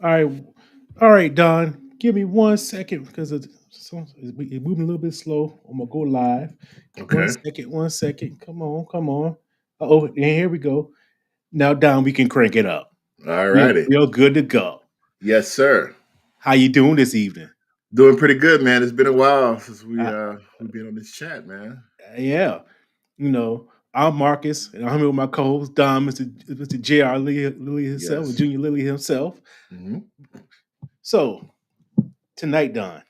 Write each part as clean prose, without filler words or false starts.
All right, all right, Don. Give me 1 second because it's moving a little bit slow. I'm gonna go live. One Okay. second, 1 second. Come on, come on. Oh, and here we go. Now, Don, we can crank it up. All We righty. we're good to go. Yes, sir. How you doing this evening? Doing pretty good, man. It's been a while since Uh, we've been on this chat, man. yeah, I'm Marcus, and I'm here with my co-host Don, Mr. J.R. Lilly himself, Yes. Junior Lilly himself. hmm So tonight, Don,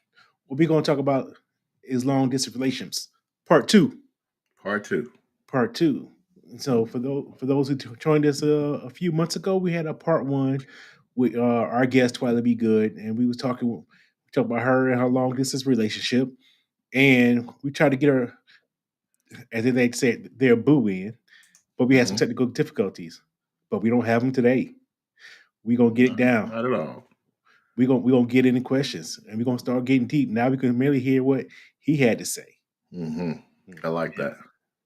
what we're gonna talk about is long distance relations, part two. Part two. Part two. So for those who joined us a few months ago, we had a part one with our guest Twilight Be Good, and we talked about her and her long distance relationship, and we tried to get her, as they said, their boo in, but we had some hmm technical difficulties, but we don't have them today. We gonna get it down. Not at all. We gonna get into questions, and we're gonna start getting deep. Now we can merely hear what he had to say. hmm I like Yeah, that.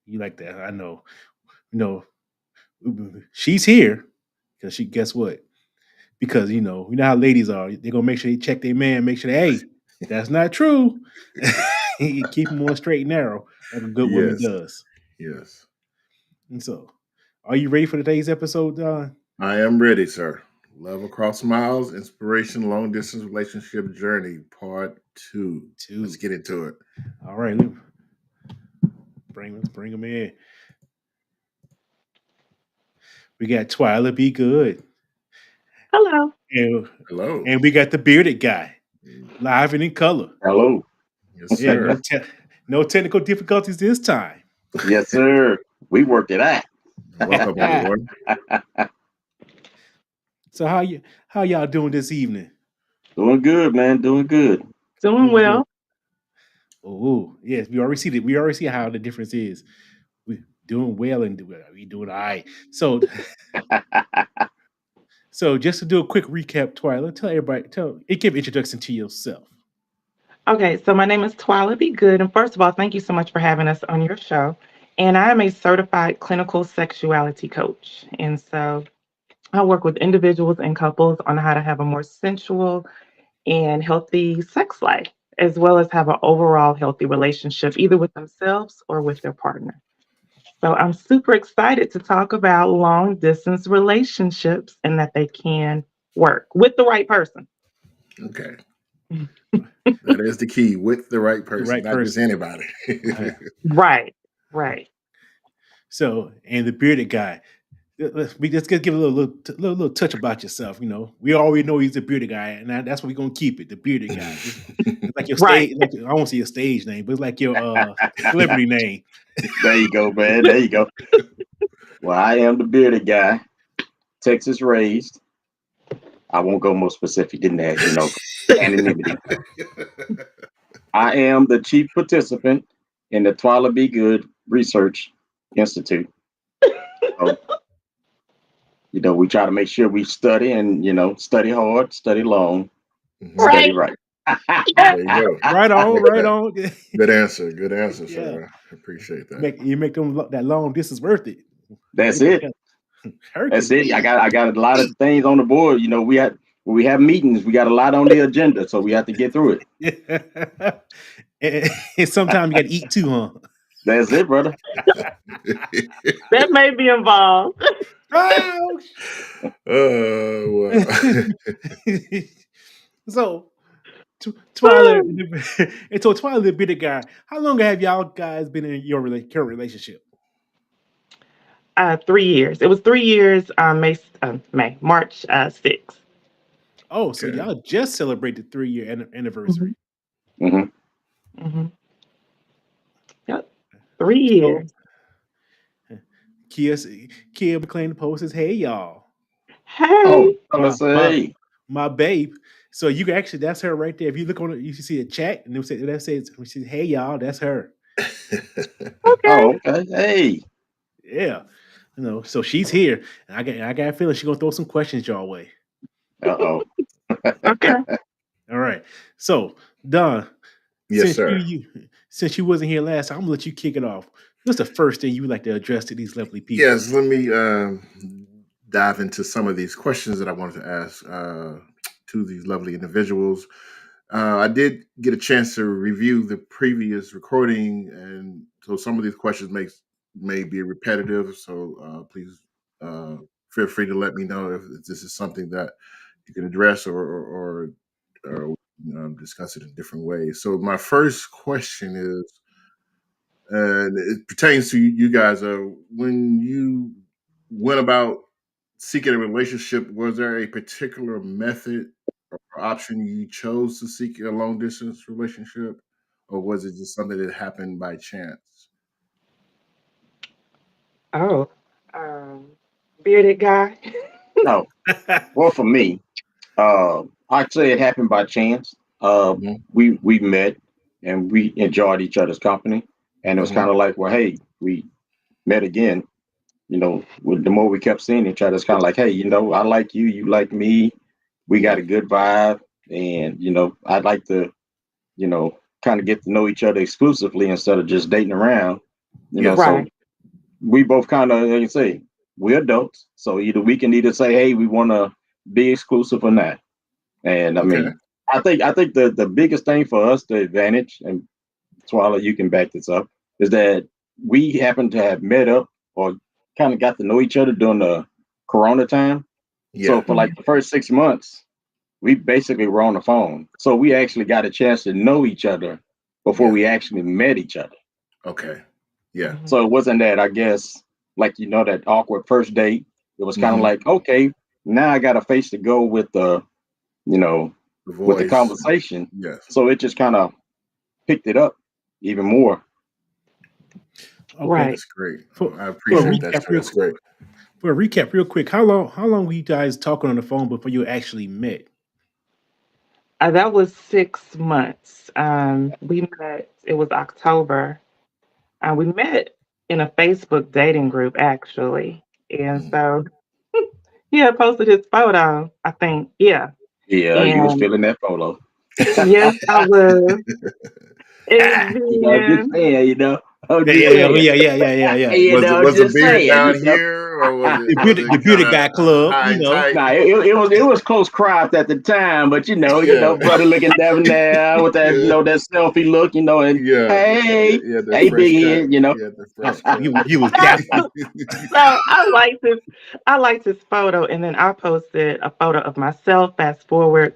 you like that? I know. No, she's here because she. Guess what? Because you know how ladies are. They're gonna make sure they check their man, make sure that hey, that's not true. Keep them on straight and narrow, like a good woman Yes. does. Yes. And so, are you ready for today's episode, Don? I am ready, sir. Love across miles, inspiration, long distance relationship journey, part two. Let's Two. get into it. All right, let's bring them in. We got Twyla Be Good, Hello. and Hello. and we got the bearded guy, live and in color. Hello. Yes, Yeah, sir. no technical difficulties this time. Yes, sir. We worked it out. Welcome, everyone. So how y'all doing this evening? Doing good, man. Doing good. Doing Doing good. well. Oh yes, we already see that. We already see how the difference is. We doing well and we doing all right. So just to do a quick recap, Twyla, tell everybody, give introduction to yourself. Okay, so my name is Twyla Be Good. And first of all, thank you so much for having us on your show. And I am a certified clinical sexuality coach. And so I work with individuals and couples on how to have a more sensual and healthy sex life, as well as have an overall healthy relationship, either with themselves or with their partner. So I'm super excited to talk about long distance relationships and that they can work with the right person. Okay. That is the key with the right The person, right not just person. anybody. Right, right. So and the bearded guy. We just give a little touch about yourself. We already know he's the bearded guy, and that's what we're gonna keep it. The bearded guy. It's like your Right. stage. Like, I won't say your stage name, but it's like your celebrity name. There you go, man. There you go. Well, I am the bearded guy, Texas raised. I won't go more specific than that, anonymity. I am the chief participant in the Twyla Be Good Research Institute. So, we try to make sure we study and, study hard, study long, Mhm. study Right. right. There you go. Right I on, like right that. on. Good answer. Good answer, Yeah, sir. I appreciate that. you make them that long distance worth it. That's Get that it. That's it. I Hercules. got a lot of things on the board. When we have meetings, we got a lot on the agenda, so we have to get through it. Yeah. And sometimes you got to eat too, huh? That's it, brother. That may be involved. Oh, Oh so Twilight and so Twilight be the guy. How long have y'all guys been in your current relationship? 3 years. It was 3 years. March 6th. Oh, so wow. Okay. y'all just celebrated 3 year Hmm. anniversary. hmm Hmm. Yep, three So years. Kia Kia McLean the post says, "Hey y'all, Oh, Hey. fellas, my my say, my babe." So you can actually that's her right there. If you look on it, you can see a chat and that says when she says, "Hey y'all," that's her. Okay. oh, okay, hey, Yeah, so she's here, and I got a feeling she's gonna throw some questions your way. oh, Okay. All right. So Don, Yes, since sir. you wasn't here last time, I'm gonna let you kick it off. What's the first thing you would like to address to these lovely people? Yes, let me dive into some of these questions that I wanted to ask. to these lovely individuals. I did get a chance to review the previous recording, and so some of these questions may be repetitive. So please feel free to let me know if this is something that you can address or discuss it in different ways. So my first question is, and it pertains to you guys. When you went about seeking a relationship, was there a particular method or option you chose to seek a long distance relationship, or was it just something that happened by chance? Oh, bearded guy. No, well, for me, I'd say it happened by chance. Mhm, We met and we enjoyed each other's company, and it was mhm, kind of like, well, hey, we met again. The more we kept seeing each other, it's kind of like, hey, I like you, you like me, we got yeah, a good vibe, and I'd like to, you know, kind of get to know each other exclusively instead of just dating around. yes, Right. So we both kind of, like you say, we're adults, so we can either say, hey, we want to be exclusive or not. And I okay, mean, I think the biggest thing for us, the advantage, and Twila, you can back this up, is that we happen to have met up or kind of got to know each other during the Corona time. So yeah, for like the first 6 months, we basically were on the phone. So we actually got a chance to know each other before yeah, we actually met each other. okay, yeah, Mhm. So it wasn't that, I guess, like that awkward first date. It was kind of hmm like, okay, now I got a face to go with you know, the with the voice, conversation. yes, So it just kind of picked it up even more. Okay. Right. that's great. For I for a Yeah. appreciate that, recap, sir. real That's great. quick, how long were you guys talking on the phone before you actually met? That was 6 months. We met, it was October. We met in a Facebook dating group, actually. And Mm. so he had posted his photo, I think. Yeah. Yeah, you was And feeling that photo. yes, I was. And Just then, saying, I'm Yeah, just yeah, yeah, saying, yeah, yeah, yeah, yeah, yeah. Was the just beard saying, down here, or The was beauty, it the kind beauty of guy club, high you and know. tight? Nah, it was close cropped at the time, but Yeah, brother looking down there with that yeah, that selfie look, and yeah, yeah, hey, yeah. The hey, fresh big cut. head. Yeah, the Oh, fresh cut. he was dapper. so I liked his photo. And then I posted a photo of myself. Fast forward,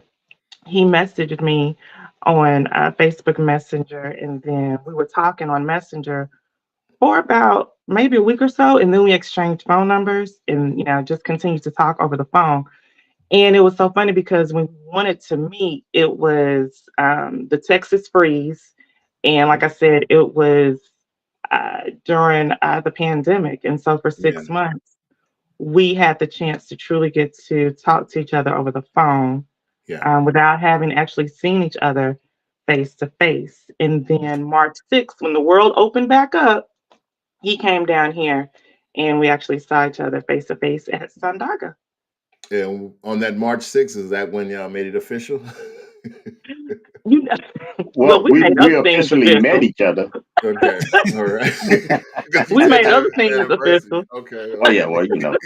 he messaged me on Facebook Messenger. And then we were talking on Messenger for about maybe a week or so. And then we exchanged phone numbers and, just continued to talk over the phone. And it was so funny because when we wanted to meet, it was the Texas freeze. And like I said, it was during the pandemic. And so for Yeah, 6 months, we had the chance to truly get to talk to each other over the phone yeah. without having actually seen each other face to face. And then March 6th, when the world opened back up, he came down here and we actually saw each other face to face at Sandaga. And on that March 6th, is that when y'all made it official? You know, well, Well, we we made we other things officially met official. each other. Okay, all right. Because you We said made your other things anniversary. official. Okay, Oh yeah, okay. well,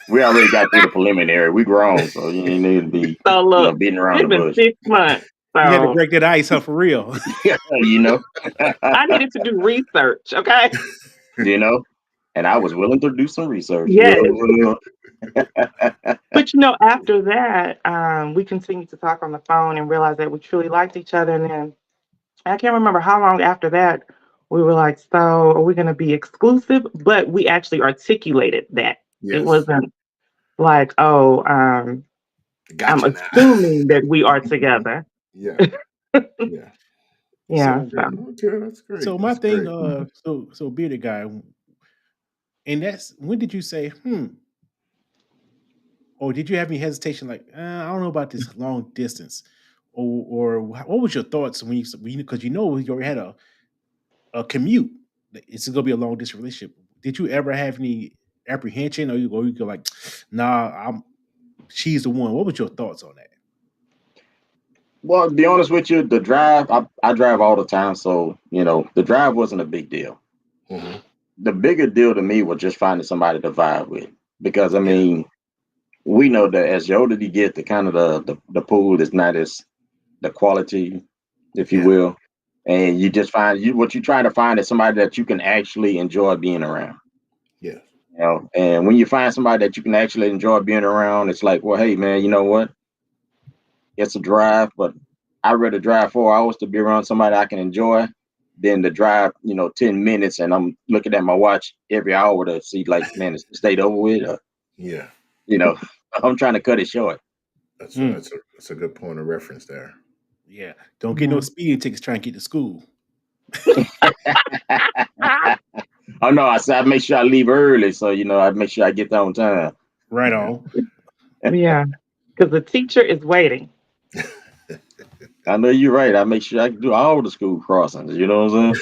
we already got through the preliminary. We grown, so you ain't need to be, So look, beating around the it's been bush. 6 months. You had to So break that ice, huh, for real. Yeah, you know, I needed to do research. Okay. you know, and I was willing to do some research. Yes. Yeah. But after that, we continued to talk on the phone and realized that we truly liked each other. And then I can't remember how long after that we were like, so are we going to be exclusive? But we actually articulated that. It Yes, wasn't like, oh, I'm gotcha now. assuming that we are together. Yeah, yeah. Yeah. So, Okay, So okay, that's great. so my That's thing, great. so bearded guy, and that's when did you say, or did you have any hesitation, like, I don't know about this long distance, what was your thoughts when you because you already had a commute. It's gonna be a long distance relationship. Did you ever have any apprehension, or you go like, nah, she's the one? What was your thoughts on that? Well, to be honest with you, the drive, I drive all the time, so the drive wasn't a big deal. Hmm. The bigger deal to me was just finding somebody to vibe with, because I Yeah, mean, we know that as the older you get, the kind of the pool is not as the quality, if you Yeah. will, and you just find you what you're trying to find is somebody that you can actually enjoy being around. Yeah. You know, and when you find somebody that you can actually enjoy being around, it's like, well, hey man, you know what? It's a drive, but I'd rather drive 4 hours to be around somebody I can enjoy than to drive, 10 minutes and I'm looking at my watch every hour to see like, man, it's the state over with. Yeah. You know, I'm trying to cut it short. That's a, Mm, that's a that's a good point of reference there. yeah. Don't get no speeding tickets trying to get to school. Oh no, I said I make sure I leave early, so I make sure I get there on time. Right Yeah. on. Yeah, because the teacher is waiting. I know you're right. I make sure I can do all the school crossings. You know what I'm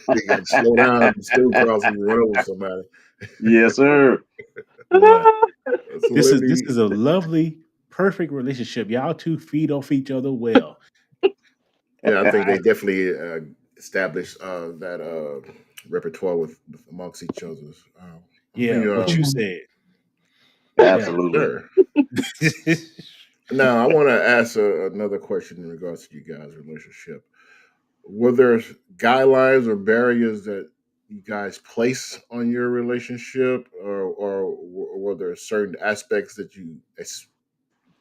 You got to slow down at the school crossing and run over somebody. saying? Yes, sir. Boy, so This let is this me. is a lovely, perfect relationship. Y'all two feed off each other well. Yeah, I think I they definitely established that repertoire with amongst each other's. Let yeah, me, what you Mhm. said. Yeah. Absolutely. sure. Now, I want to ask another question in regards to you guys' relationship. Were there guidelines or barriers that you guys place on your relationship, or were there certain aspects that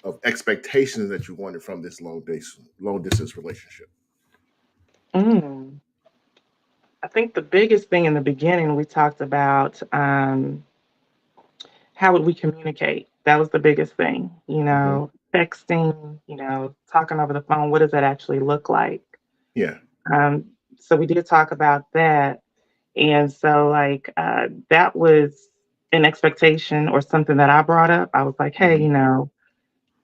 of expectations that you wanted from this long distance relationship? Mm. I think the biggest thing in the beginning we talked about how would we communicate? That was the biggest thing. Hmm. Texting, talking over the phone. What does that actually look like? Yeah. Um, so we did talk about that. And so, like, that was an expectation or something that I brought up. I was like, hey, Hmm.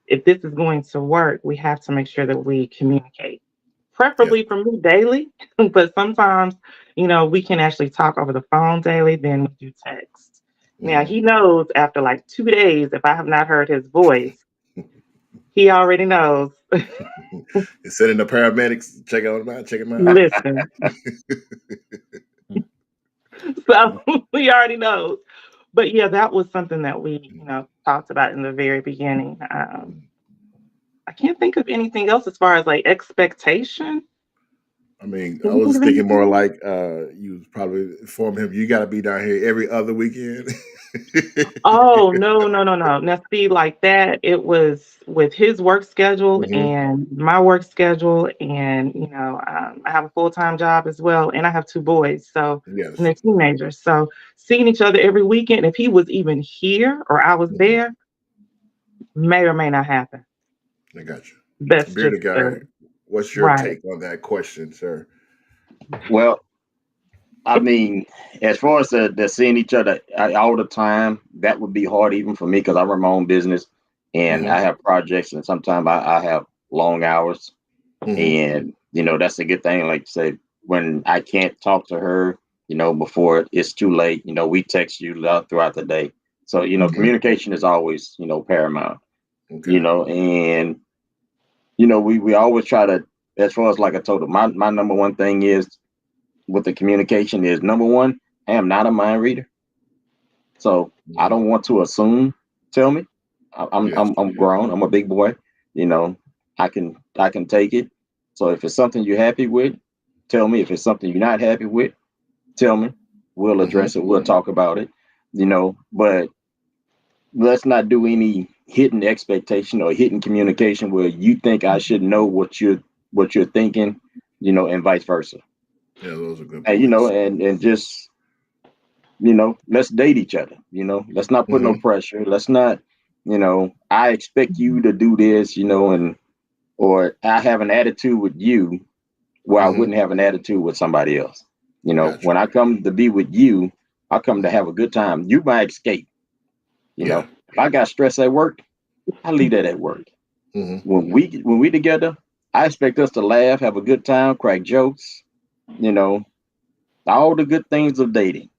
if this is going to work, we have to make sure that we communicate, Yeah. preferably for me daily. But sometimes, we can actually talk over the phone daily, then we do text. Now, Hmm. he knows after like 2 days, if I have not heard his voice, he already knows. Sending the paramedics check out him out, check him out. Listen, so he already knows. But yeah, that was something that we, talked about in the very beginning. I can't think of anything else as far as like expectation. I mean, I Can you think was of thinking more anything? like you was probably informing him you got to be down here every other weekend. Oh, no, no, no, no. Now, see, like that, it was with his work schedule Hmm. and my work schedule. And, I have a full-time job as well. And I have two boys. So, and Yes. they're teenagers. So, seeing each other every weekend, if he was even here or I was Hmm. there, may or may not happen. I got you. That's just Bearded guy, what's your right. take on that question, sir? Well, I mean, as far as the seeing each other all the time, that would be hard even for me because I run my own business and Hmm. I have projects, and sometimes I have long hours. Hmm. And that's a good thing. Like say, when I can't talk to her, before it's too late, we text you throughout the day. So Okay. communication is always paramount. Okay. And we always try to, as far as like I told her, my number one thing is with the communication is number one, I am not a mind reader, so I Hmm. don't want to assume. Tell me, Yes. I'm grown. I'm a big boy. You know, I can take it. So if it's something you're happy with, tell me. If it's something you're not happy with, tell me. We'll Hmm. address it. We'll talk about it. But let's not do any hidden expectation or hidden communication where you think I should know what you're thinking, and vice versa. Yeah, those are good And points. and just let's date each other. Let's not put no Hmm. pressure. Let's not, I expect you to do this, and or I have an attitude with you where I Hmm. wouldn't have an attitude with somebody else. Gotcha. When I come to be with you, I come to have a good time. You my escape. Yeah. If I got stress at work, I leave that at work. Hmm. When we together, I expect us to laugh, have a good time, crack jokes, you know, all the good things of dating.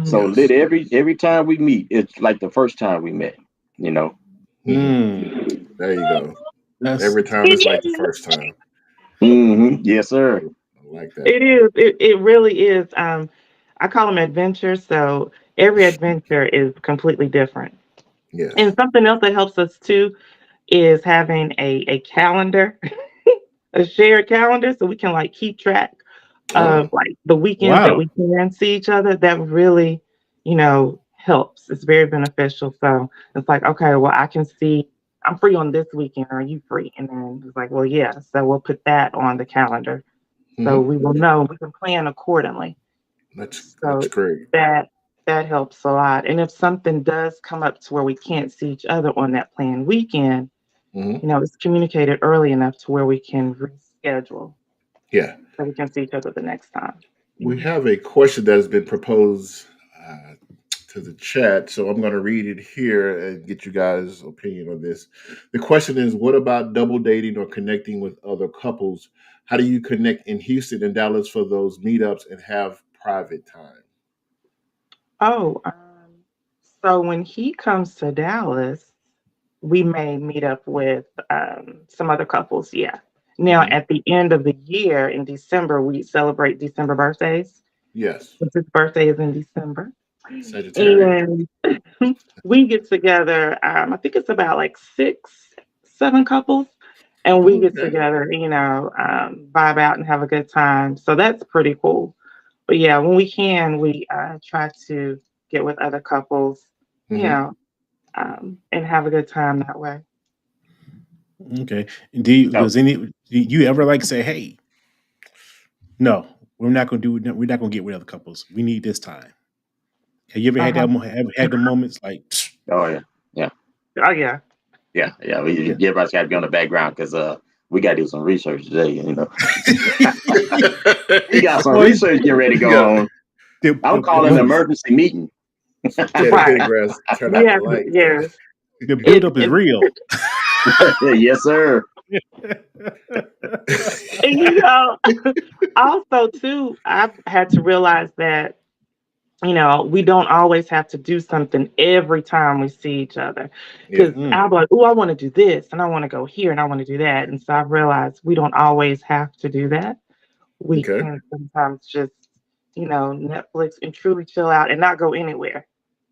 So Mhm. Yes. let every time we meet, it's like the first time we met, you know. Hmm. Mm, There you go. that's Every time it's It like the is. first time. Yes, sir. I like that. It is. It really is. I call them adventures. So every adventure is completely different. Yes. And something else that helps us too is having a calendar, a shared calendar, so we can like keep track Oh, of like the weekends that Wow. we can see each other. That really, helps. It's very beneficial. So it's like, okay, well, I can see I'm free on this weekend. Are you free? And then it's like, well, yeah. So we'll put that on the calendar so mhm. we will know we can plan accordingly. That's So great. that helps a lot. And if something does come up to where we can't see each other on that planned weekend, Hmm. it's communicated early enough to where we can reschedule Yeah. so we can see each other the next time. We Mhm. have a question that has been proposed uh, to the chat, so I'm going to read it here and get you guys' opinion on this. The question is, what about double dating or connecting with other couples? How do you connect in Houston and Dallas for those meetups and have private time? Oh, so when he comes to Dallas, we may meet up with some other couples. Yeah. Now, Hmm. at the end of the year in December, we celebrate December birthdays. Yes. Since his birthday is in December. Sagittarius. And we get together, I think it's about like 6, 7 couples, and we Oh, get okay. together, vibe out and have a good time. So that's pretty cool. But yeah, when we can, we try to get with other couples, you Hmm. know, and have a good time that way. Okay. Does do you ever like say, hey, no, we're not gonna get with other couples. We need this time. Have you ever had Uh-huh. had the moments like, "Psh, Oh yeah, yeah, Oh yeah. yeah, yeah. yeah, Everybody's got to be on the background because we got to do some research today. We got some well, research getting ready to Yeah. go on. I'm the calling an emergency meeting. Teddy Right. Pendergrass, turn We out the have light. yes. the It, buildup is it real. Yes, sir. and also too, I've had to realize that we don't always have to do something every time we see each other. Yeah. Because Mm, I'll be like, oh, I want to do this and I want to go here and I want to do that. And so I've realized we don't always have to do that. We Okay. can sometimes just, Netflix and truly chill out and not go anywhere.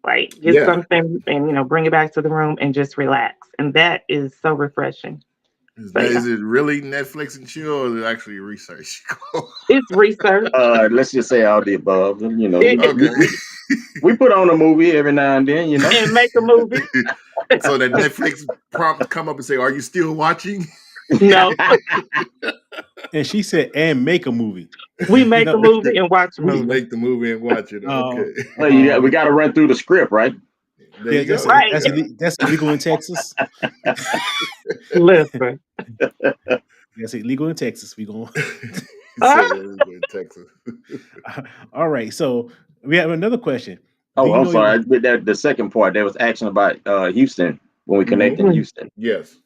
Like get Yeah. something and, bring it back to the room and just relax. And that is so refreshing. So yeah, Is it really Netflix and chill, or is it actually research? it's research. Let's just say all the above. It, Okay. We put on a movie every now and then. and make a movie. So that Netflix prompt come up and say, "Are you still watching?" No, and she said, and make a movie. we make a No, movie and watch a We movie. make the movie and watch it. Okay. Well, um, we got to run through the script, right? There yeah, you go. Right. that's illegal in Texas. Listen. That's illegal in Texas. We going. He said illegal in Texas. All right. So we have another question. Do Oh, you I'm know your? sorry. The second part, there was action about Houston when we connect Hmm. in Houston. Yes.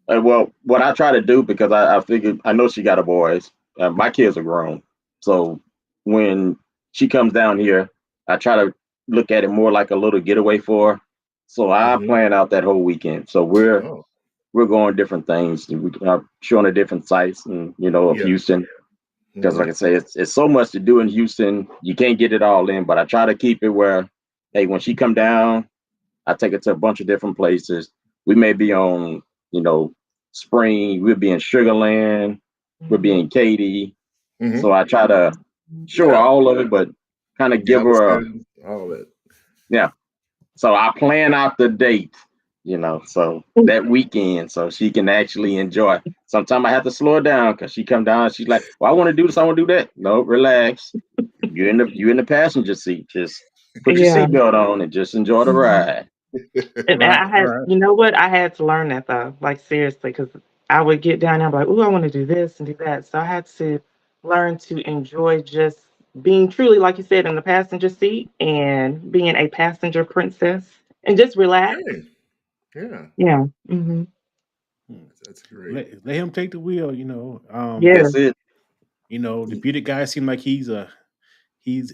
Well, what I try to do, because I figured I know she got a boys. My kids are grown, so when she comes down here, I try to look at it more like a little getaway for her. So I Hmm. plan out that whole weekend. So we're Oh, going different things. We are showing the different sites and of yes. Houston. Because Hmm. like I say, it's so much to do in Houston. You can't get it all in, but I try to keep it where, hey, when she come down, I take her to a bunch of different places. We may be on, you know, Spring. We'll be in Sugarland. We'll be in Katy. Hmm. So I try to show her Yeah. all of it, but kind of give her a, Galveston, all that. yeah. So I plan out the date, so that weekend, so she can actually enjoy. Sometimes I have to slow her down because she come down. She's like, "Well, I want to do this. I want to do that." No, relax. You in the passenger seat. Just put your Yeah. seatbelt on and just enjoy the ride. And Right. I All had, right. you know what? I had to learn that though, like seriously, because I would get down there and be like, oh, I want to do this and do that. So I had to learn to enjoy just being truly, like you said, in the passenger seat and being a passenger princess and just relax. Okay. Yeah. Yeah. Hmm. Hmm. That's great. Let him take the wheel. Yeah. That's it. The bearded guy seems like he's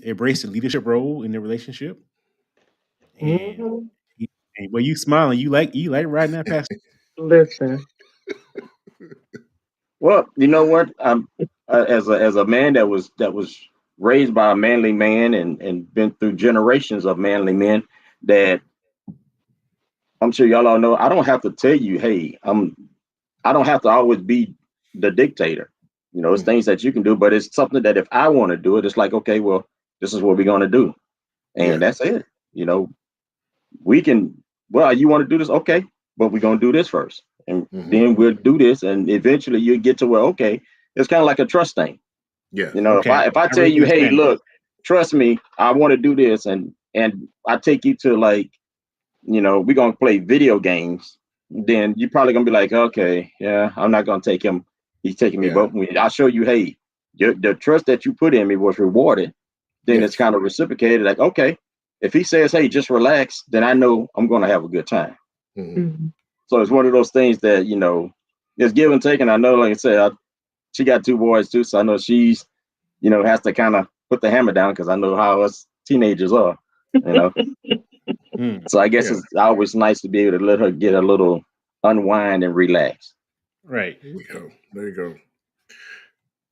embraced a leadership role in the relationship, and Hmm. when you smiling, you like riding that past. Listen. Well, you know what? As a man that was raised by a manly man and been through generations of manly men that I'm sure y'all all know I don't have to tell you, hey, I don't have to always be the dictator. You know, it's Mm. things that you can do, but it's something that if I want to do it, it's like, okay, well, this is what we're gonna do. Yeah. And that's it. You know, we can, well, you want to do this, okay, but we're gonna do this first. And Mhm. then we'll do this, and eventually you get to where, okay, it's kind of like a trust thing. Yeah. You know, Okay. if I I tell really you, hey, understand that. look, trust me, I want to do this, and I take you to like, you know, we're gonna play video games, then you're probably gonna be like, okay, yeah, I'm not gonna take him. He's taking me, Yeah. but when I show you, hey, the trust that you put in me was rewarded, then it's Yes. kind of reciprocated. Like, okay, if he says, hey, just relax, then I know I'm gonna have a good time. Mhm. Mhm. So it's one of those things that, you know, it's give and take. And I know, like I said, she got 2 boys too, so I know she's, you know, has to kind of put the hammer down because I know how us teenagers are, you know. Mm. So I guess Yeah. it's always nice to be able to let her get a little unwind and relax. Right. There you go. There you go.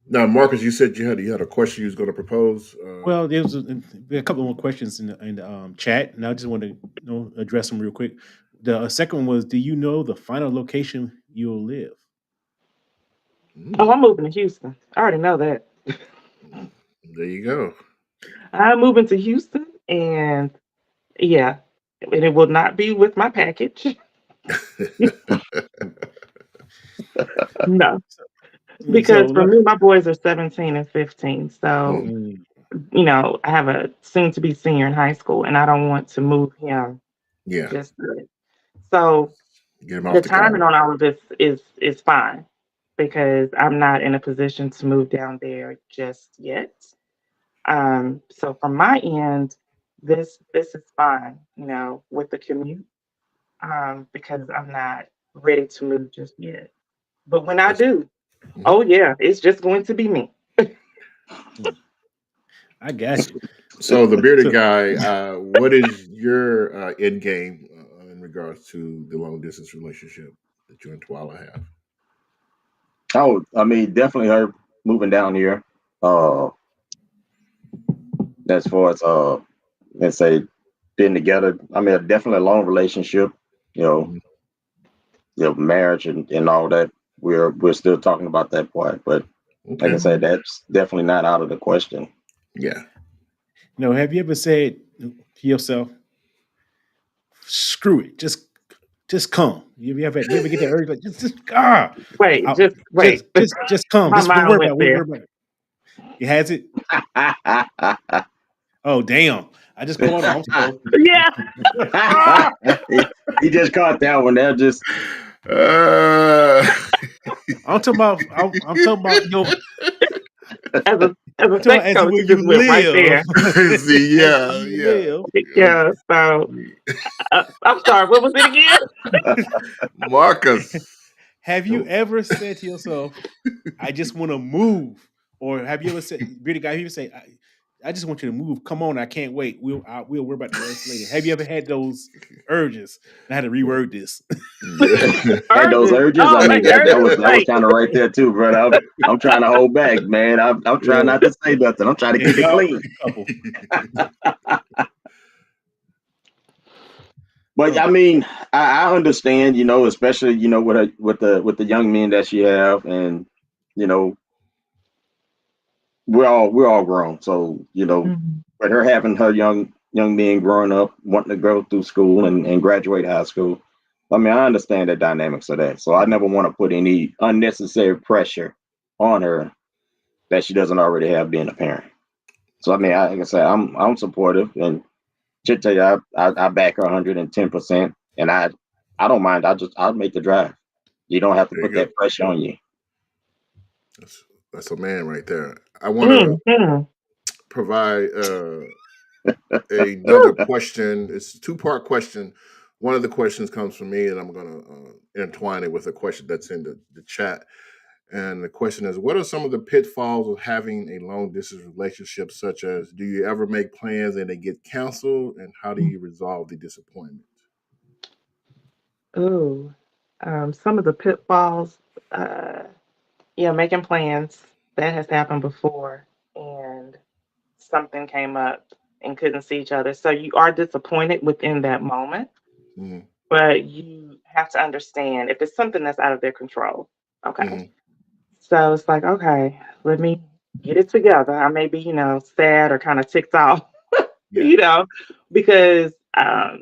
Now, Marcus, you said you had a question you was going to propose. Well, there were a couple more questions in the chat, and I just want to address them real quick. The second one was, do you know the final location you'll live? Oh, mm, I'm moving to Houston. I already know that. there you go. I'm moving to Houston, and yeah, and it will not be with my package. No, So, because for me, my boys are 17 and 15. So, Mm, mm, you know, I have a soon to be senior in high school, and I don't want to move him yeah. just to- so Get him the off the couch. timing on all of this is fine because I'm not in a position to move down there just yet. So from my end, this is fine, you know, with the commute, because I'm not ready to move just yet. But when I That's- do, mhm. oh yeah, it's just going to be me. mm, I got you. So, the bearded So, guy, what is your end game in regards to the long distance relationship that you and Twyla have? Oh, I mean, definitely her moving down here. Uh, as far as let's say being together. I mean, definitely a long relationship. You know, Mhm. marriage and all that. We're still talking about that part, but like I Okay. said, Mhm. that's definitely not out of the question. Yeah. have you ever said to yourself, "Screw it, just come"? You ever get that urge like Wait, I'll- just wait. just come. My Just don't mind worry about went it. Worry there. about it. It has it. Oh damn! I just called off. So Yeah, ah, he just caught that one. That just Uh, I'm talking about as a I'm talking about sex as coach, where you you just went right live. there. see, As where yeah, you yeah. live. Yeah. So I'm sorry. What was it again? Marcus. Have you ever said to yourself, "I just want to move," or have you ever said, "Really, guy"? You say, I just want you to move. Come on, I can't wait. We'll worry about the rest later." Have you ever had those urges? I had to reword this. had those Urges. urges. I Oh, mean, like that urges. was Like kind of right there too, brother. I'm trying to hold back, man. I'm trying Yeah. not to say nothing. I'm trying to Yeah, keep it y'all clean. a couple. But Oh, I mean, I understand, you know, especially you know with the young men that she have, and you know we're all grown, so you know, Mhm. but her having her young men growing up, wanting to go through school and graduate high school. I mean, I understand the dynamics of that, so I never want to put any unnecessary pressure on her that she doesn't already have being a parent. So I mean, like I said, I'm supportive, and should tell you, I back her 110%, and I don't mind. I'll make the drive. You don't have to There you put go. that pressure on you. That's a man right there. I want to Mhm. provide another question. It's a two-part question. One of the questions comes from me, and I'm going to intertwine it with a question that's in the chat. And the question is, what are some of the pitfalls of having a long distance relationship, such as do you ever make plans and they get canceled? And how do you resolve the disappointment? Ooh. Some of the pitfalls. Uh, yeah, making plans. That has happened before, and something came up and couldn't see each other. So you are disappointed within that moment, Mhm. but you have to understand if it's something that's out of their control. Okay. Mhm. So it's like, okay, let me get it together. I may be, sad or kind of ticked off, Yeah. because I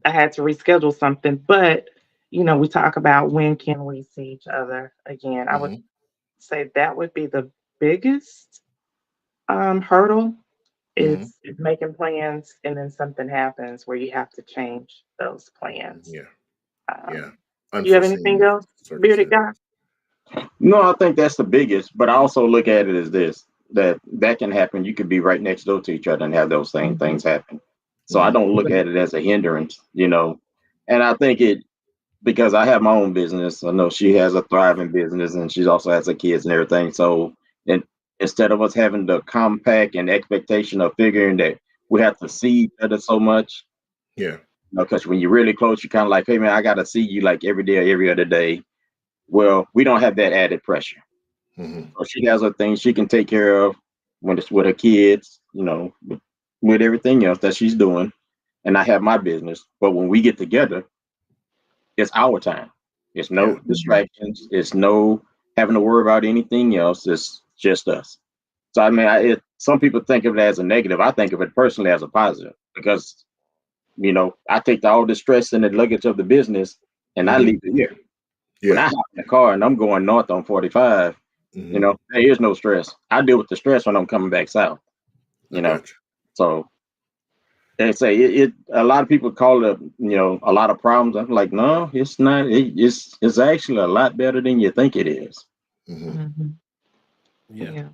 had to reschedule something. But, we talk about when can we see each other again. I would Mhm. say that would be the biggest hurdle Mhm. is making plans and then something happens where you have to change those plans. Yeah. Yeah. Um, do you have anything Unforeseen else, bearded circumstance. guy? No, I think that's the biggest. But I also look at it as this: that can happen. You could be right next door to each other and have those same Mhm. things happen. So I Mhm. don't look at it as a hindrance. And I think it because I have my own business. I know she has a thriving business, and she also has her kids and everything. So, and instead of us having the compact and expectation of figuring that we have to see each other so much, Yeah. because when you're really close, you're kind of like, hey man, I got to see you like every day or every other day. Well, we don't have that added pressure. Mhm. So she has her things she can take care of when it's with her kids, with everything else that she's doing. And I have my business. But when we get together, it's our time. It's Yeah. no distractions. It's no having to worry about anything else. It's just us. So I mean, some people think of it as a negative. I think of it personally as a positive because I take all the stress and the luggage of the business and I Mhm. leave it here. When I Yeah. hop in the car and I'm going north on 45, Mhm. there is no stress. I deal with the stress when I'm coming back south. I You know, got you. so they say it. A lot of people call it, a lot of problems. I'm like, no, it's not. It's actually a lot better than you think it is. Mhm. Mhm. Yeah. Yeah.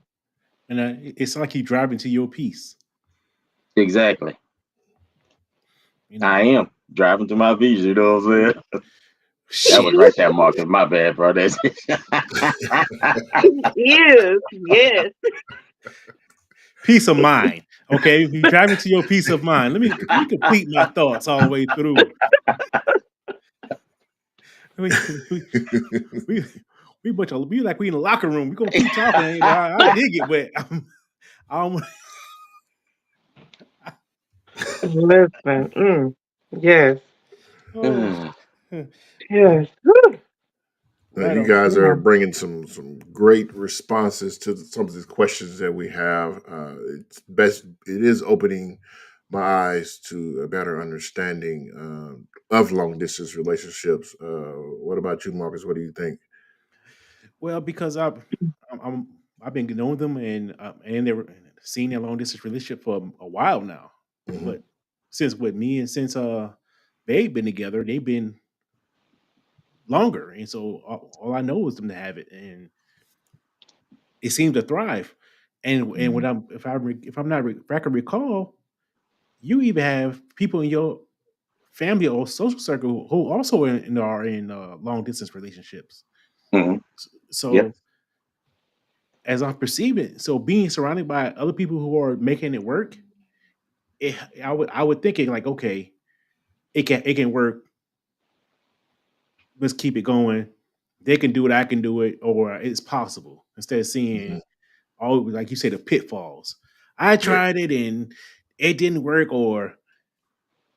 And it's like you driving to your peace. Exactly. You I know. am driving to my visa. You know what I'm saying? That was Shit. right there, Marcus. My bad, bro. That's Yes, yes. Peace of mind. Okay, you driving to your peace of mind. Let me complete my thoughts all the way through. We we we, we like we in the locker room. We gonna keep talking. I dig it, but I'm Listen. Yes. oh Mm. Yes. Whew. right You on. guys are Yeah. bringing some great responses to some of these questions that we have. It's best. It is opening my eyes to a better understanding of long distance relationships. What about you, Marcus? What do you think? Well, because I'm I've been knowing them and they were seeing their long distance relationship for a while now. Hmm. But since they've been together, they've been longer, and so all I know is them to have it, and it seemed to thrive. And when Mhm. if I can recall, you even have people in your family or social circle who also are in long distance relationships. Mhm. Yep. So as I'm perceiving, so being surrounded by other people who are making it work, I would think it like okay, it can work. Let's keep it going. They can do it, I can do it, or it's possible. Instead of Hmm. seeing all like you say the pitfalls. I Yeah. tried it and it didn't work, or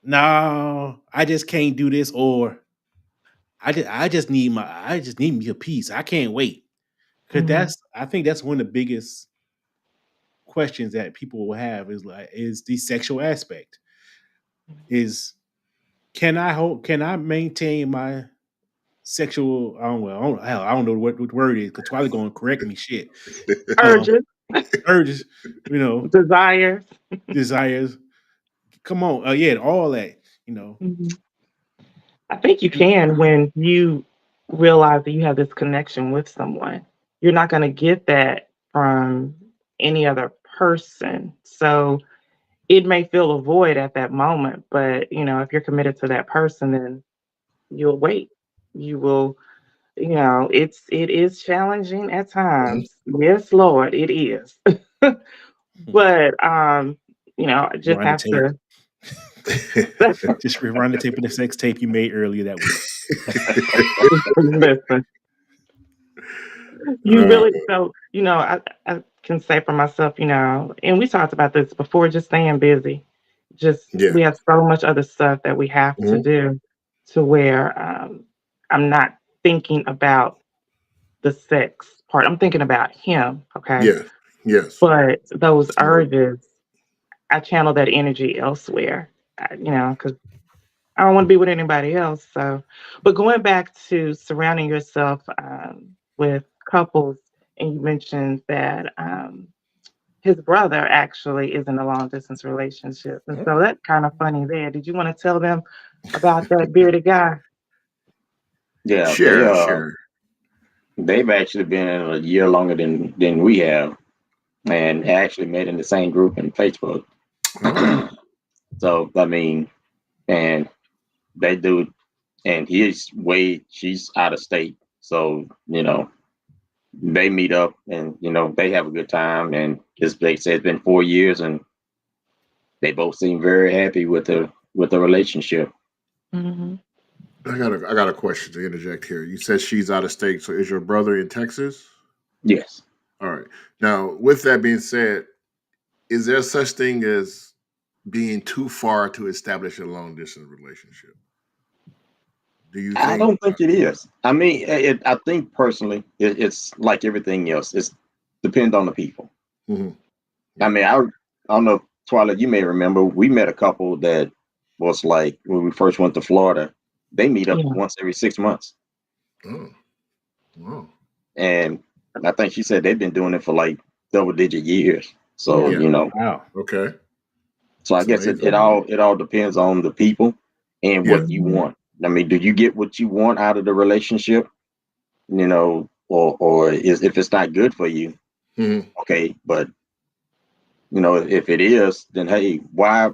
no, I just can't do this, or I just need me a piece. I can't wait. Cause Mhm. I think that's one of the biggest questions that people will have is the sexual aspect. Is can I maintain my sexual I don't know what the word is because Twilight gonna correct me shit. Uh Urges, urges, you know, desires. desires. Come on, yeah, all that, you know. Mhm. I think you And can when you realize that you have this connection with someone. You're not going to get that from any other person. So it may fill a void at that moment, but if you're committed to that person, then you'll wait. You will, it is challenging at Mhm. times. Yes, Lord, it is. But I just run the have tape. to Just rerun the tape of the sex tape you made earlier that week. listen. You Uh, really I can say for myself, and we talked about this before, just staying busy. Just yeah. we have so much other stuff that we have to Mhm. do. to where I'm not thinking about the sex part. I'm thinking about him, okay? Yeah. Yes. But those So, urges, I channel that energy elsewhere, because I don't want to be with anybody else. So, but going back to surrounding yourself with couples, and you mentioned that his brother actually is in a long distance relationship. And so that's kind of funny there. Did you want to tell them about that bearded guy? Yeah, sure. they've actually been in a year longer than we have, and actually met in the same group in Facebook. Oh, So I mean, and they do, and she's out of state, so they meet up and they have a good time, and as they said, it's been 4 years, and they both seem very happy with the relationship. Hmm. I got a question to interject here. You said she's out of state, so is your brother in Texas? Yes. All right. Now, with that being said, is there such thing as being too far to establish a long distance relationship? Do you I think? don't think it is. I mean, I think personally, it's like everything else. It's depend on the people. Mhm. I mean, I don't know, Twilight, you may remember, we met a couple that was like when we first went to Florida, they meet up Yeah. once every 6 months. Oh, wow. And I think she said they've been doing it for like double-digit years. So, Yeah. Wow. Okay. so I That's guess amazing. it all depends on the people and Yeah. what you want. I mean, do you get what you want out of the relationship? Or if it's not good for you, Mhm. okay, but if it is, then hey, why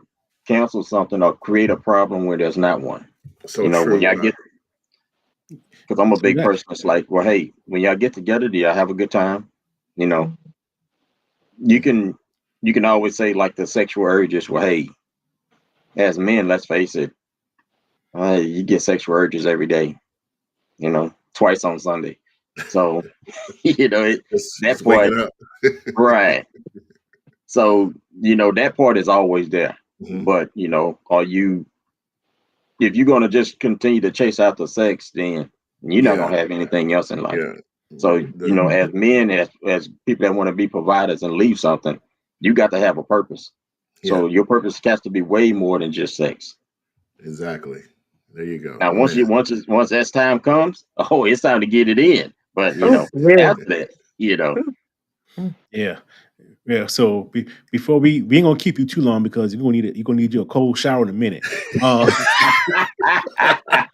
cancel something or create a problem where there's not one? So When true. y'all get, because I'm a So big that person, it's like, well, hey, when y'all get together, do y'all have a good time? You know, you can always say like the sexual urges. Well, hey, as men, let's face it, you get sexual urges every day. Twice on Sunday. So that Just part, waking up. right? So that part is always there. Mhm. But are you? If you're gonna just continue to chase after sex, then you're not Yeah. gonna have anything else in life. Yeah. So, The, as men, as people that want to be providers and leave something, you got to have a purpose. yeah. So your purpose has to be way more than just sex. Exactly. There you go, Now, my man. once that time comes, oh, it's time to get it in. But Oh, yeah. after that, yeah. Yeah. So before we ain't gonna keep you too long because you're gonna need you a cold shower in a minute. Uh,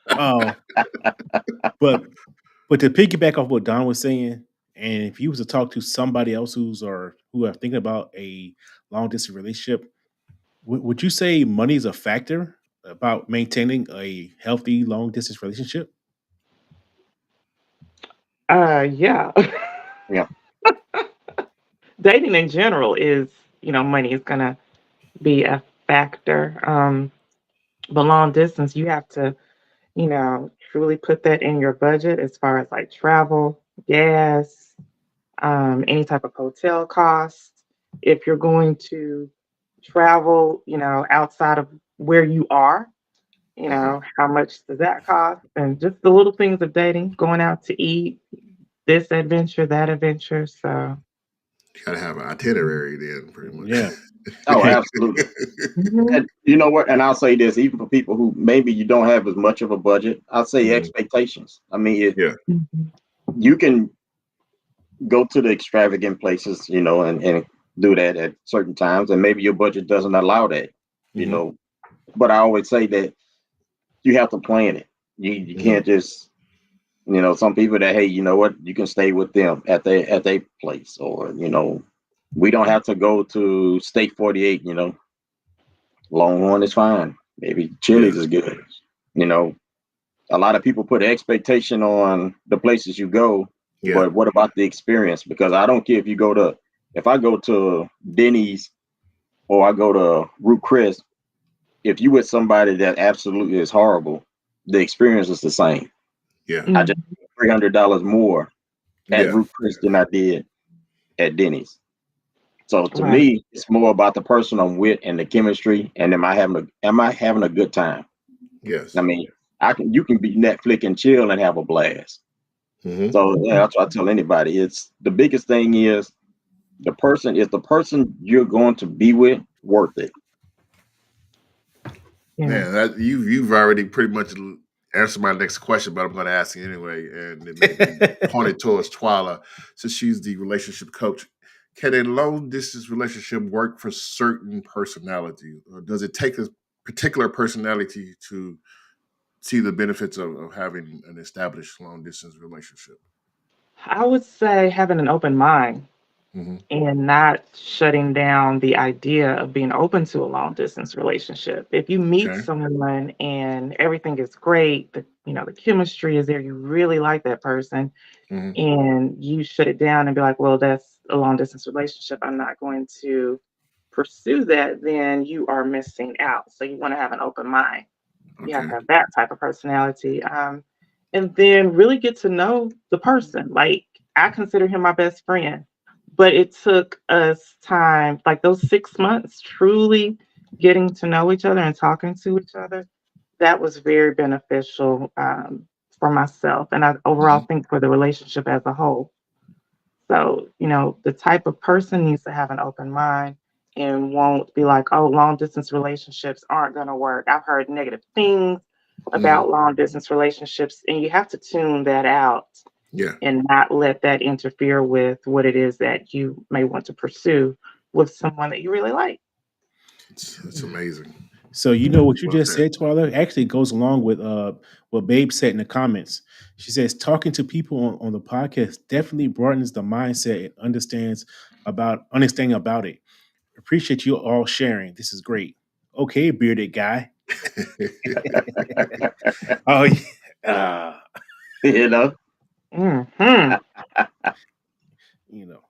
uh, but to piggyback off what Don was saying, and if you was to talk to somebody else who are thinking about a long distance relationship, would you say money is a factor about maintaining a healthy long distance relationship? Yeah. yeah, Dating in general is, money is gonna be a factor. But long distance, you have to, truly put that in your budget as far as like travel, gas, any type of hotel costs. If you're going to travel, outside of where you are, how much does that cost? And just the little things of dating, going out to eat, this adventure, that adventure. So, You gotta have an itinerary then, pretty much. Yeah. oh, absolutely. mhm, And you know what? And I'll say this, even for people who maybe you don't have as much of a budget, I'll say Mhm. expectations. I mean, Yeah. mhm, you can go to the extravagant places, and do that at certain times, and maybe your budget doesn't allow that, you Mhm. know. But I always say that you have to plan it. You Mhm. can't just, some people that, hey, you know what, you can stay with them at their place, or we don't have to go to State 48. Longhorn is fine. Maybe Yeah. Chili's is good. You know, a lot of people put expectation on the places you go, Yeah. but what about the experience? Because I don't care if I go to Denny's or I go to Root Chris, if you with somebody that absolutely is horrible, the experience is the same. Yeah. I just mhm. $300 more at Yeah. Root Chris than I did at Denny's. So to Right. me, it's more about the person I'm with and the chemistry, and am I having a good time? Yes. I mean, You can be Netflix and chill and have a blast. Mhm. So yeah, that's what I tell anybody. It's the biggest thing is the person you're going to be with worth it. Yeah. Man, you've already pretty much answered my next question, but I'm going to ask it anyway, and it may be pointed towards Twyla, since she's the relationship coach. Can a long distance relationship work for certain personalities, or does it take a particular personality to see the benefits of having an established long distance relationship? I would say having an open mind Hmm. and not shutting down the idea of being open to a long distance relationship. If you meet Okay. someone and everything is great, the chemistry is there, you really like that person, Hmm. and you shut it down and be like, well, that's a long distance relationship. I'm not going to pursue that, then you are missing out. So you want to have an open mind. You have Okay. to have that type of personality. And then really get to know the person. Like I consider him my best friend, but it took us time, like those 6 months, truly getting to know each other and talking to each other. That was very beneficial for myself, and I overall Hmm. think for the relationship as a whole. So, the type of person needs to have an open mind and won't be like, oh, long distance relationships aren't going to work. I've heard negative things Hmm. about long distance relationships, and you have to tune that out Yeah, and not let that interfere with what it is that you may want to pursue with someone that you really like. it's amazing. So Mhm. what you Well just said. said, Twyla, actually goes along with what Babe said in the comments. She says talking to people on the podcast definitely broadens the mindset and understanding about it. Appreciate you all sharing. This is great. Okay, bearded guy. Oh yeah. You know, Mhm. You know.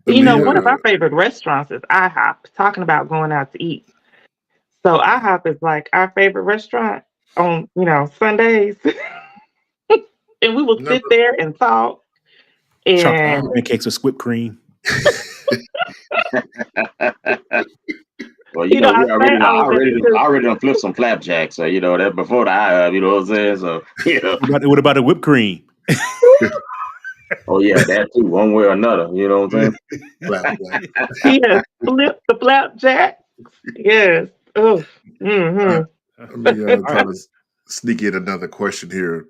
Let You me know, one of our favorite restaurants is IHOP, talking about going out to eat. So IHOP is like our favorite restaurant on, Sundays. And we will never. sit there and talk. Chocolate And, Oh. pancakes with whipped cream. well, I we say already done, all of that because, I already done flipped some flapjacks. So that before the IHOP, you know what I'm saying? So What about the whipped cream? oh yeah, that too, one way or another. You know what I'm saying? Flap, flap. he has flipped the flapjack. Yes. Oh. Uh, Hmm. Let me All try right. to sneak in another question here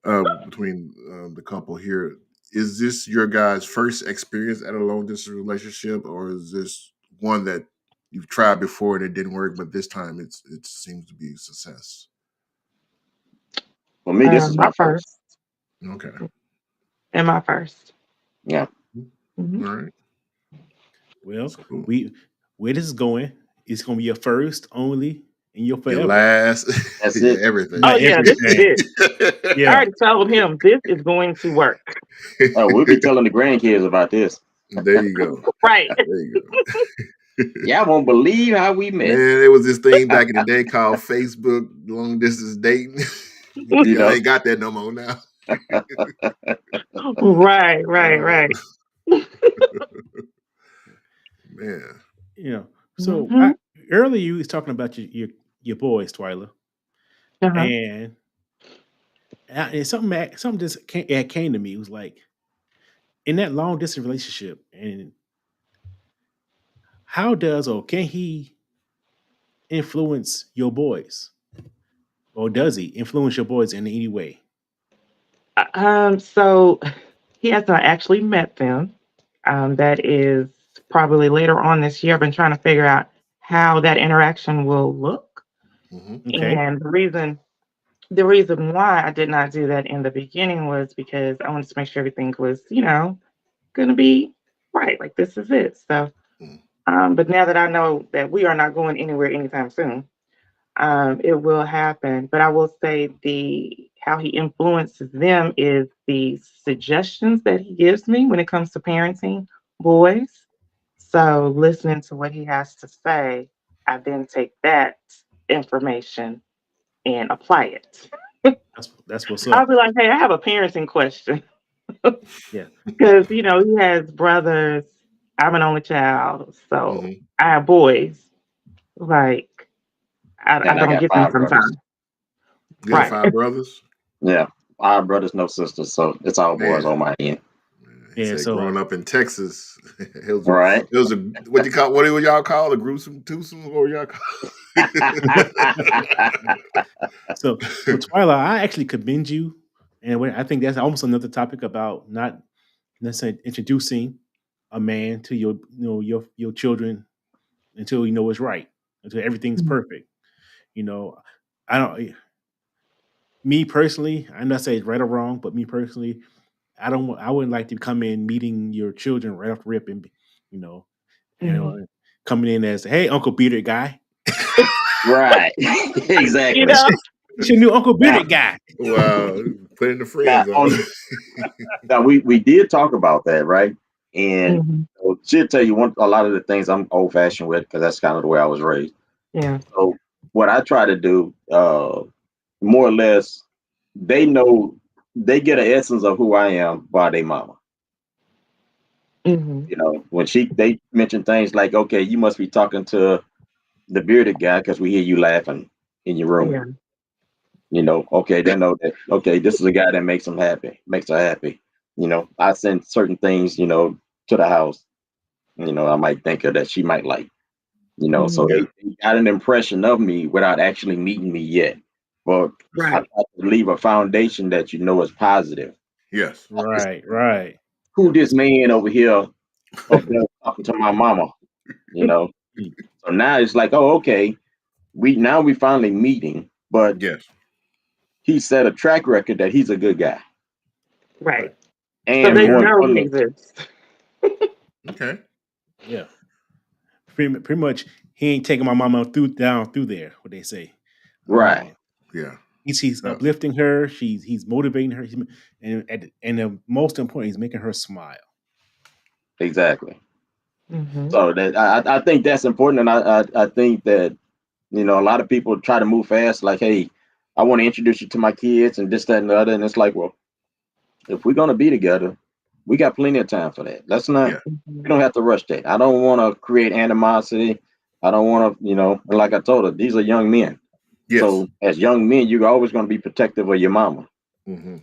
between the couple here. Is this your guys' first experience at a long distance relationship, or is this one that you've tried before and it didn't work, but this time it seems to be a success? For me, this is My my first. first. Okay. And my first. Yeah. Hmm. All right. Well, So cool. we where this is going, it's gonna be your first only and your Your forever. last, That's yeah, it. everything. Oh, Like yeah, this is everything. it. I Yeah. already told him this is going to work. Oh, we'll be telling the grandkids about this. There you go. Right. There you go. Y'all won't believe how we met. Man, there was this thing back in the day called Facebook long distance dating. You Y'all know, ain't got that no more now. Right, right, Uh, right. man. So Hmm. earlier you was talking about your boys, Twyla, Uh-huh. and something just came to me. It was like in that long distance relationship, and how does or can he influence your boys, or does he influence your boys in any way? So he has not actually met them. That is probably later on this year. I've been trying to figure out how that interaction will look. Hmm. Okay. And the reason why I did not do that in the beginning was because I wanted to make sure everything was, gonna be right. Like this is it. So but now that I know that we are not going anywhere anytime soon, it will happen. But I will say the how he influences them is the suggestions that he gives me when it comes to parenting boys. So listening to what he has to say, I then take that information and apply it. That's what's I'll up. be like, hey, I have a parenting question. Yeah. Because, he has brothers. I'm an only child. So Hmm. I have boys. Like, I and I don't got get them 5 brothers. sometimes. You got Right. 5 brothers? Yeah, our brothers, no sisters, so it's all boys Man. on my end. He Yeah, said so growing up in Texas, it Right. was a what do y'all call a gruesome twosome? What were y'all call? so Twyla, I actually commend you, and I think that's almost another topic about not necessarily introducing a man to your children until you know it's right, until everything's perfect. You know, I don't. Me personally, I'm not saying it's right or wrong, but me personally, I wouldn't like to come in meeting your children right off the rip and coming in as, hey, Uncle Bearded guy. Right. Exactly. You know? It's your new Uncle Bearded guy. Wow, put in the friend zone. Now we did talk about that, right? And Mhm. she'll tell you a lot of the things I'm old fashioned with because that's kind of the way I was raised. Yeah. So what I try to do, more or less, they know they get an essence of who I am by their mama. Mhm. You know, when they mention things like, okay, you must be talking to the bearded guy because we hear you laughing in your room. Yeah. You know, okay, they know that, okay, this is a guy that makes her happy. You know, I send certain things, to the house, I might think of that she might like, so Mhm. they got an impression of me without actually meeting me yet. But I Right. try to leave a foundation that is positive. Yes. Right. Who this man over here up there talking to my mama, you know? Mm. So now it's like, oh, okay, we finally meeting, but Yes. he set a track record that he's a good guy. Right. So And they more know he importantly, exists. Okay. Yeah. Pretty much, he ain't taking my mama down through there. What they say, right, Yeah. he's No. uplifting her. He's motivating her, and the most important, he's making her smile. exactly. Mhm. So that I think that's important, and I think that a lot of people try to move fast, like, hey, I want to introduce you to my kids and this, that, and the other, and it's like, well, if we're gonna be together, we got plenty of time for that. Let's not. Yeah. We don't have to rush that. I don't want to create animosity. I don't want to, and like I told her, these are young men. Yes. So as young men, you're always going to be protective of your mama. Mm-hmm.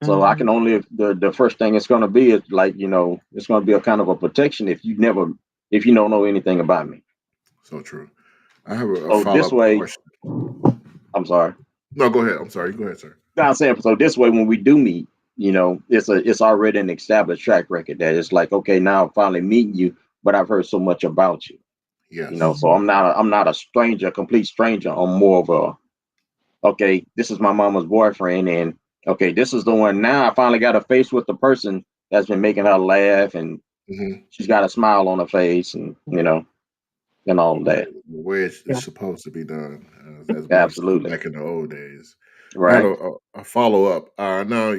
So I can only, the first thing it's going to be is like, it's going to be a kind of a protection if you don't know anything about me. So true. I have a So this follow-up way, question. I'm sorry. No, go ahead. I'm sorry. Go ahead, sir. No, I'm saying, so this way, when we do meet, it's already an established track record that it's like, okay, now I'm finally meeting you, but I've heard so much about you. Yes. So I'm not a stranger, a complete stranger. I'm more of okay, this is my mama's boyfriend, and okay, this is the one. Now I finally got a face with the person that's been making her laugh, and Mm-hmm. she's got a smile on her face, and and all that. The way it's Yeah. supposed to be done, as we used to do Absolutely. back in the old days. I Right. have a follow-up. Now,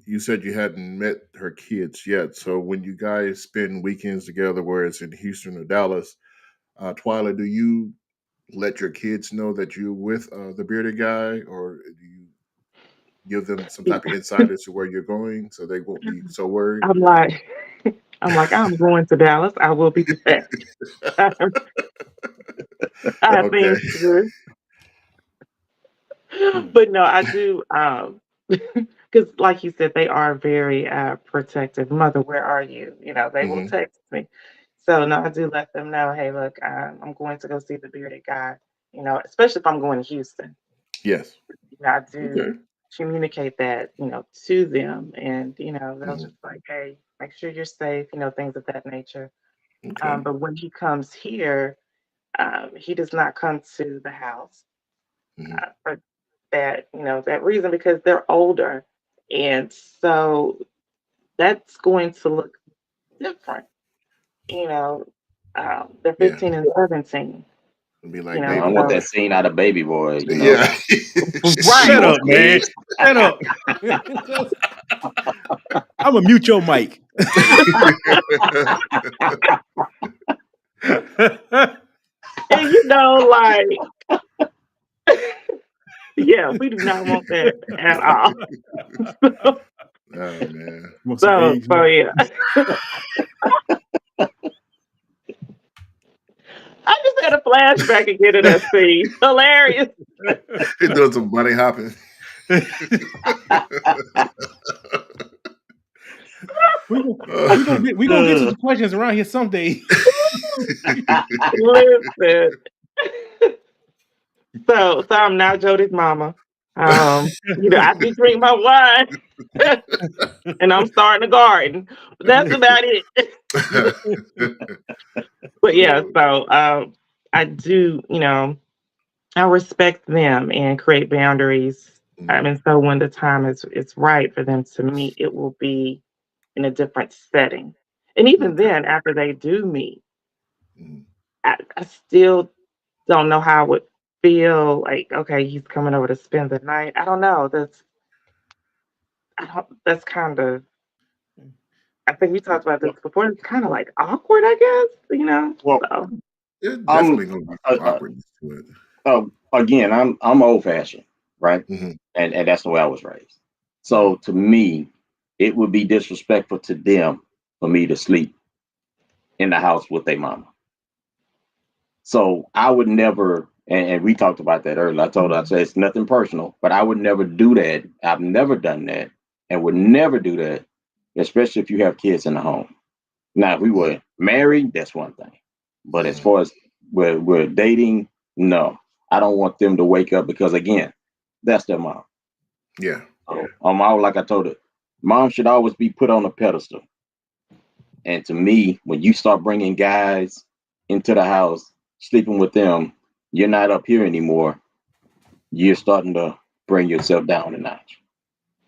you said you hadn't met her kids yet. So when you guys spend weekends together, where it's in Houston or Dallas, Twyla, do you let your kids know that you're with the bearded guy, or do you give them some type of insight as to where you're going so they won't be so worried? I'm like, I'm going to Dallas. I will be back. I have Okay. things to do. Hmm. But no, I do, because like you said, they are very protective. Mother, where are you? They will Mm-hmm. text me. So no, I do let them know, hey, look, I'm going to go see the bearded guy. Especially if I'm going to Houston. Yes. I do Okay. communicate that, to them, and they'll Mm-hmm. just like, hey, make sure you're safe, things of that nature. Okay. But when he comes here, he does not come to the house Mm-hmm. for that reason because they're older, and so that's going to look different. You know, they're Yeah. 15 and 17. It'll be You like know, I baby want so that boy. scene out of Baby Boy. Yeah. right. Shut up, man. Shut up. I'm gonna mute your mic. And like, yeah, we do not want that at all. Oh man. Want some age? Yeah. I just had a flashback again to that scene. Hilarious. He doing some bunny hopping. we gonna get to the questions around here someday. Listen. So I'm now Jody's mama. I do drink my wine, and I'm starting a garden. But that's about it. But yeah, so I do, I respect them and create boundaries. And so when the time is right for them to meet, it will be in a different setting. And even then, after they do meet, I still don't know how I would feel like, okay, he's coming over to spend the night. I don't know. That's kind of, I think we talked about this before. It's kind of like awkward, I guess, Well, so. There's definitely going to be awkwardness to it. Again, I'm old fashioned, right? Mhm. And that's the way I was raised. So to me, it would be disrespectful to them for me to sleep in the house with their mama. So I would never, and we talked about that earlier. I told her, I said it's nothing personal, but I would never do that. I've never done that and would never do that, especially if you have kids in the home. Now, if we were married, that's one thing. But as far as we're dating, no. I don't want them to wake up because, again, that's their mom. Yeah. Like I told her, mom should always be put on a pedestal. And to me, when you start bringing guys into the house, sleeping with them, you're not up here anymore. You're starting to bring yourself down a notch.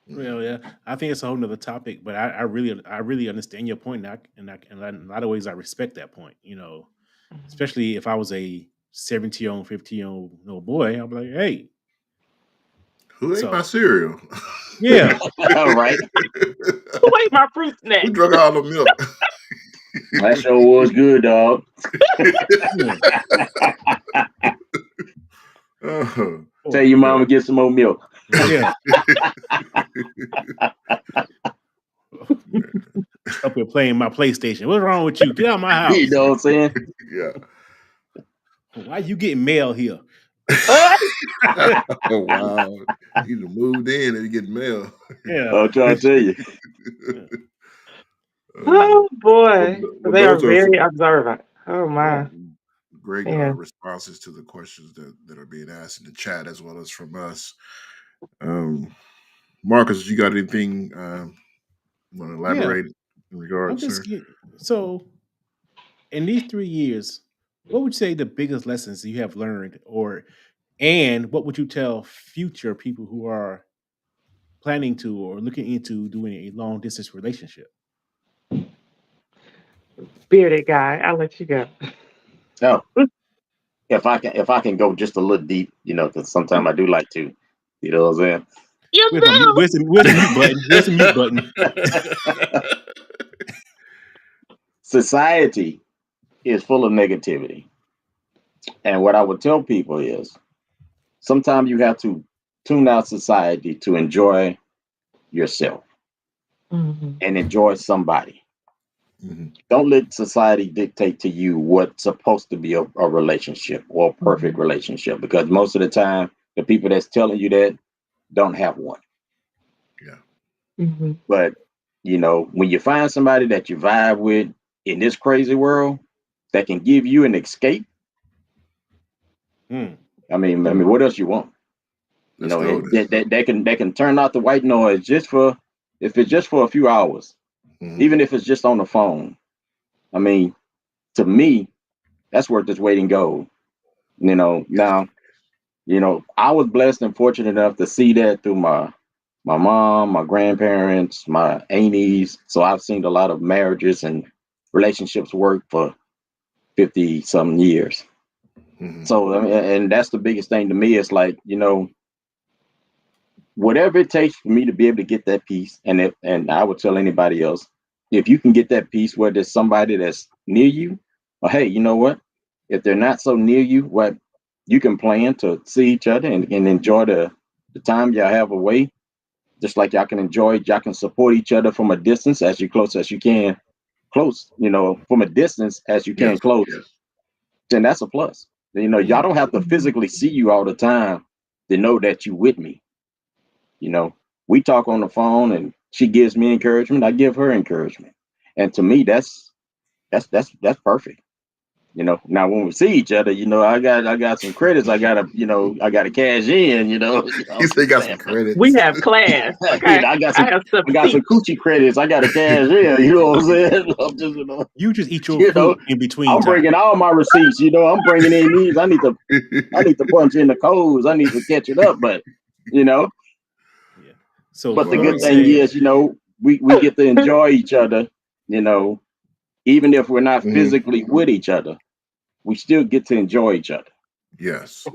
Well, yeah, I think it's a whole nother topic, but I really understand your point, and in a lot of ways I respect that point. Especially if I was a 17-year-old, 15-year-old little boy, I'd be like, hey, who ate my cereal? Yeah. All right. Who ate my fruit snack? Who drank all the milk? That sure was good, dog. Tell your mama get some more milk. Yeah. Up here playing my PlayStation. What's wrong with you? Get out of my house. You know what I'm saying? Yeah. Why you getting mail here? Oh wow! You moved in and you get mail. Yeah. I'm trying to tell you. Oh boy, Well, they are those are very some observant. Oh my. great Yeah. responses to the questions that are being asked in the chat as well as from us. Marcus, you got anything you want to elaborate in regards, sir? So, in these 3 years, what would you say the biggest lessons you have learned, and what would you tell future people who are planning to or looking into doing a long distance relationship? Bearded guy, I'll let you go. Oh, if I can go just a little deep, because sometimes I do like to, you know what I'm saying? Where's the mute button? Where's the mute button? Society is full of negativity. And what I would tell people is sometimes you have to tune out society to enjoy yourself and enjoy somebody. Don't let society dictate to you what's supposed to be a relationship or a perfect relationship, because most of the time, the people that's telling you that don't have one. Yeah. But, when you find somebody that you vibe with in this crazy world that can give you an escape, I mean, what else you want? That can turn out the white noise if it's just for a few hours, even if it's just on the phone. I mean, to me, that's worth its weight in gold. Now, I was blessed and fortunate enough to see that through my mom, my grandparents, my aunties. So I've seen a lot of marriages and relationships work for 50 some years. So, and that's the biggest thing to me. It's like, whatever it takes for me to be able to get that peace. And I would tell anybody else, if you can get that peace where there's somebody that's near you, or hey, you know what? If they're not so near you, you can plan to see each other and enjoy the time y'all have away. Just like y'all can support each other from a distance as close as you can. Close, from a distance as you can close. then that's a plus. You know, y'all don't have to physically see you all the time to know that you with me. You know, we talk on the phone and she gives me encouragement, I give her encouragement. And to me, that's perfect. You know, now when we see each other, you know, I got some credits. I gotta cash in. He said he got some Saying? credits. We have class. Okay. I got I have stuff I to got some teach. coochie credits. I gotta cash in. You know what I'm saying? I'm just, You just eat your you know, food in between I'm time. bringing all my receipts. You know, I'm bringing in these. I need to punch in the codes. I need to catch it up. But you know, Yeah. So but the Well, good Floyd thing said, is, you know, we get to enjoy each other. You know, even if we're not mhm, physically with each other, we still get to enjoy each other. yes.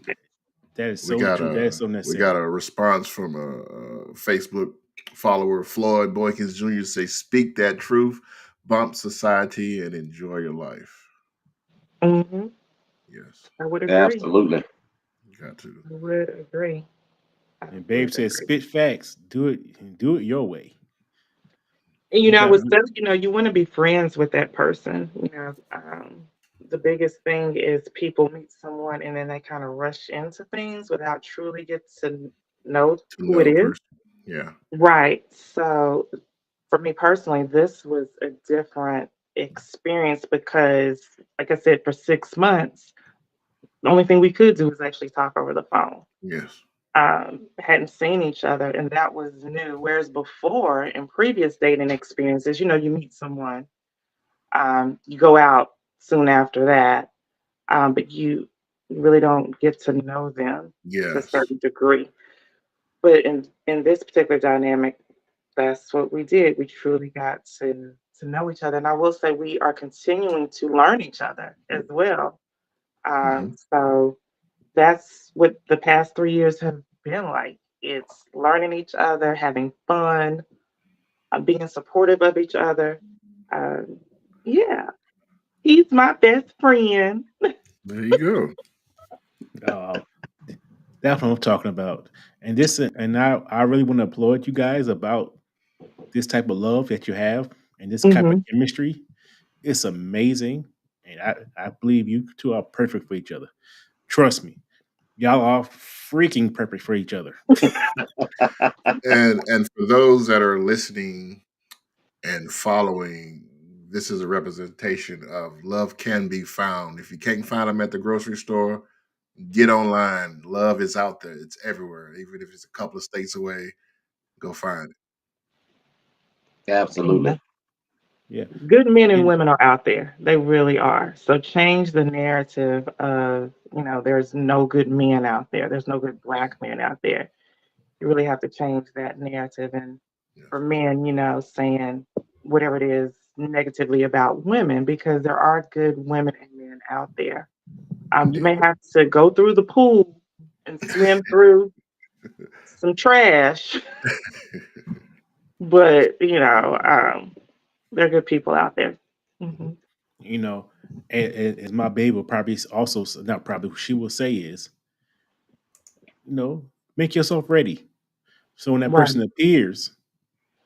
that is We so got true. That is a so we got necessary. a response from a Facebook follower, Floyd Boykins Jr. Say, "Speak that truth, bump society, and enjoy your life." Hmm. Yes, I would agree. Absolutely. you got to. I would agree. I And Babe would says, agree. spit facts. Do it your way. And You I got was telling you want to be friends with that person. The biggest thing is people meet someone and then they kind of rush into things without truly get to know To who know it the is. person. Yeah. Right. So for me personally, this was a different experience because, like I said, for 6 months, the only thing we could do was actually talk over the phone. Yes. Hadn't seen each other, and that was new. Whereas before, in previous dating experiences, you meet someone, you go out soon after that, but you really don't get to know them to a Yes. certain degree. But in this particular dynamic, that's what we did. We truly got to know each other, and I will say we are continuing to learn each other as well. Hmm. So that's what the past 3 years have been like. It's learning each other, having fun, being supportive of each other. Um, yeah, he's my best friend. There you go. uh, that's what I'm talking about. And I really want to applaud you guys about this type of love that you have and this type of Hmm. chemistry. It's amazing. And I believe you two are perfect for each other. Trust me. Y'all are freaking perfect for each other. And for those that are listening and following, this is a representation of love can be found. If you can't find them at the grocery store, get online. Love is out there. It's everywhere. Even if it's a couple of states away, go find it. Yeah. Absolutely. Yeah. Good men and And women are out there. They really are. So change the narrative of, there's no good men out there. There's no good black men out there. You really have to change that narrative. And Yes. for men, saying whatever it is negatively about women, because there are good women and men out there. You Indeed. may have to go through the pool and swim through some trash, but there are good people out there. Mhm. Hmm. you know, as my baby will probably also not probably she will say is, make yourself ready. So when that Right. person appears,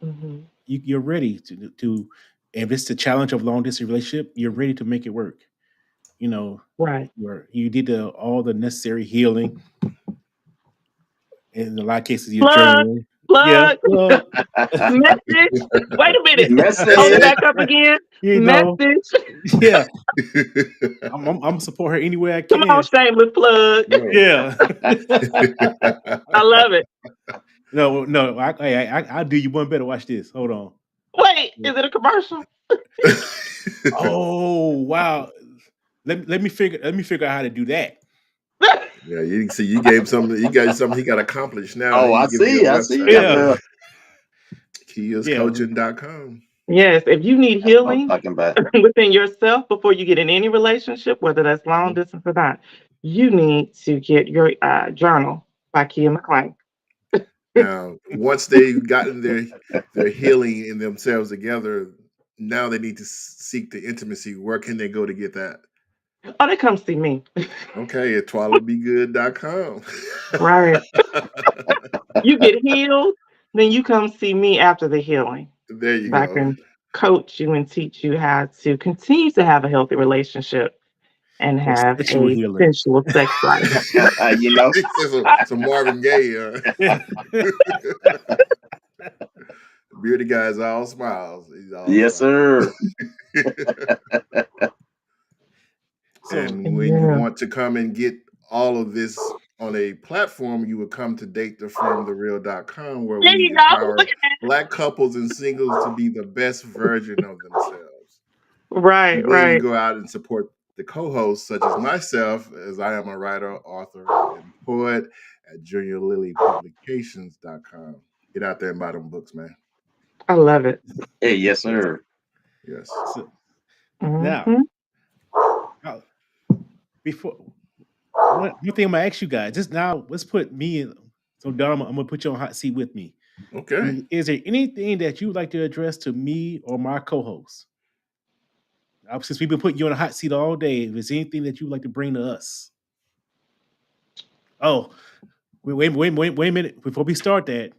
Hmm. you're ready to if it's the challenge of long distance relationship, you're ready to make it work. You know, Right. you did all the necessary healing. In a lot of cases, you're Plug, journaling. Yeah, plug, well, message. Wait a minute. Hold it Message. back up again. you know, Message. yeah, I'm support her any way I Come on, can. shameless plug. Right. Yeah. I love it. No, I'll do you one better. Watch this. Hold on. Wait, is it a commercial? Oh wow. Let me figure out how to do that. Yeah, you can see you gave something. You got something he got accomplished now. Oh, He I can give you see. a I see you website. got Yeah, the yeah, KiaScoaching.com. Yes, if you need that's what I'm healing talking about. within yourself before you get in any relationship, whether that's long Mhm. distance or not, you need to get your journal by Kia McClain. Now, once they've gotten their healing in themselves together, now they need to seek the intimacy. Where can they go to get that? Oh, they come see me. Okay, at twilibegood.com. Right. You get healed, then you come see me after the healing. There you So I go. can coach you and teach you how to continue to have a healthy relationship and Or have sexual a healer. sensual sex life. You know, Some Marvin Gaye. Yeah. Bearded guy is all smiles. He's all yes, smiles. sir. So And when you Yeah. want to come and get all of this on a platform, you would come to datethefirmthereal.com, where There we you go. empower Look at that. Black couples and singles to be the best version of themselves. Right, And then you right. go out and support the co-hosts, such as myself, as I am a writer, author, and poet at JuniorLilyPublications.com. Get out there and buy them books, man. I love it. Hey, yes, sir. Yes. so now Hmm. uh, before one thing I'm gonna ask you guys, just now let's put me in. So Dom, I'm gonna put you on hot seat with me. Okay. Is there anything that you would like to address to me or my co-host? Since we've been putting you on a hot seat all day, if there's anything that you would like to bring to us. Oh, wait a minute. Before we start that,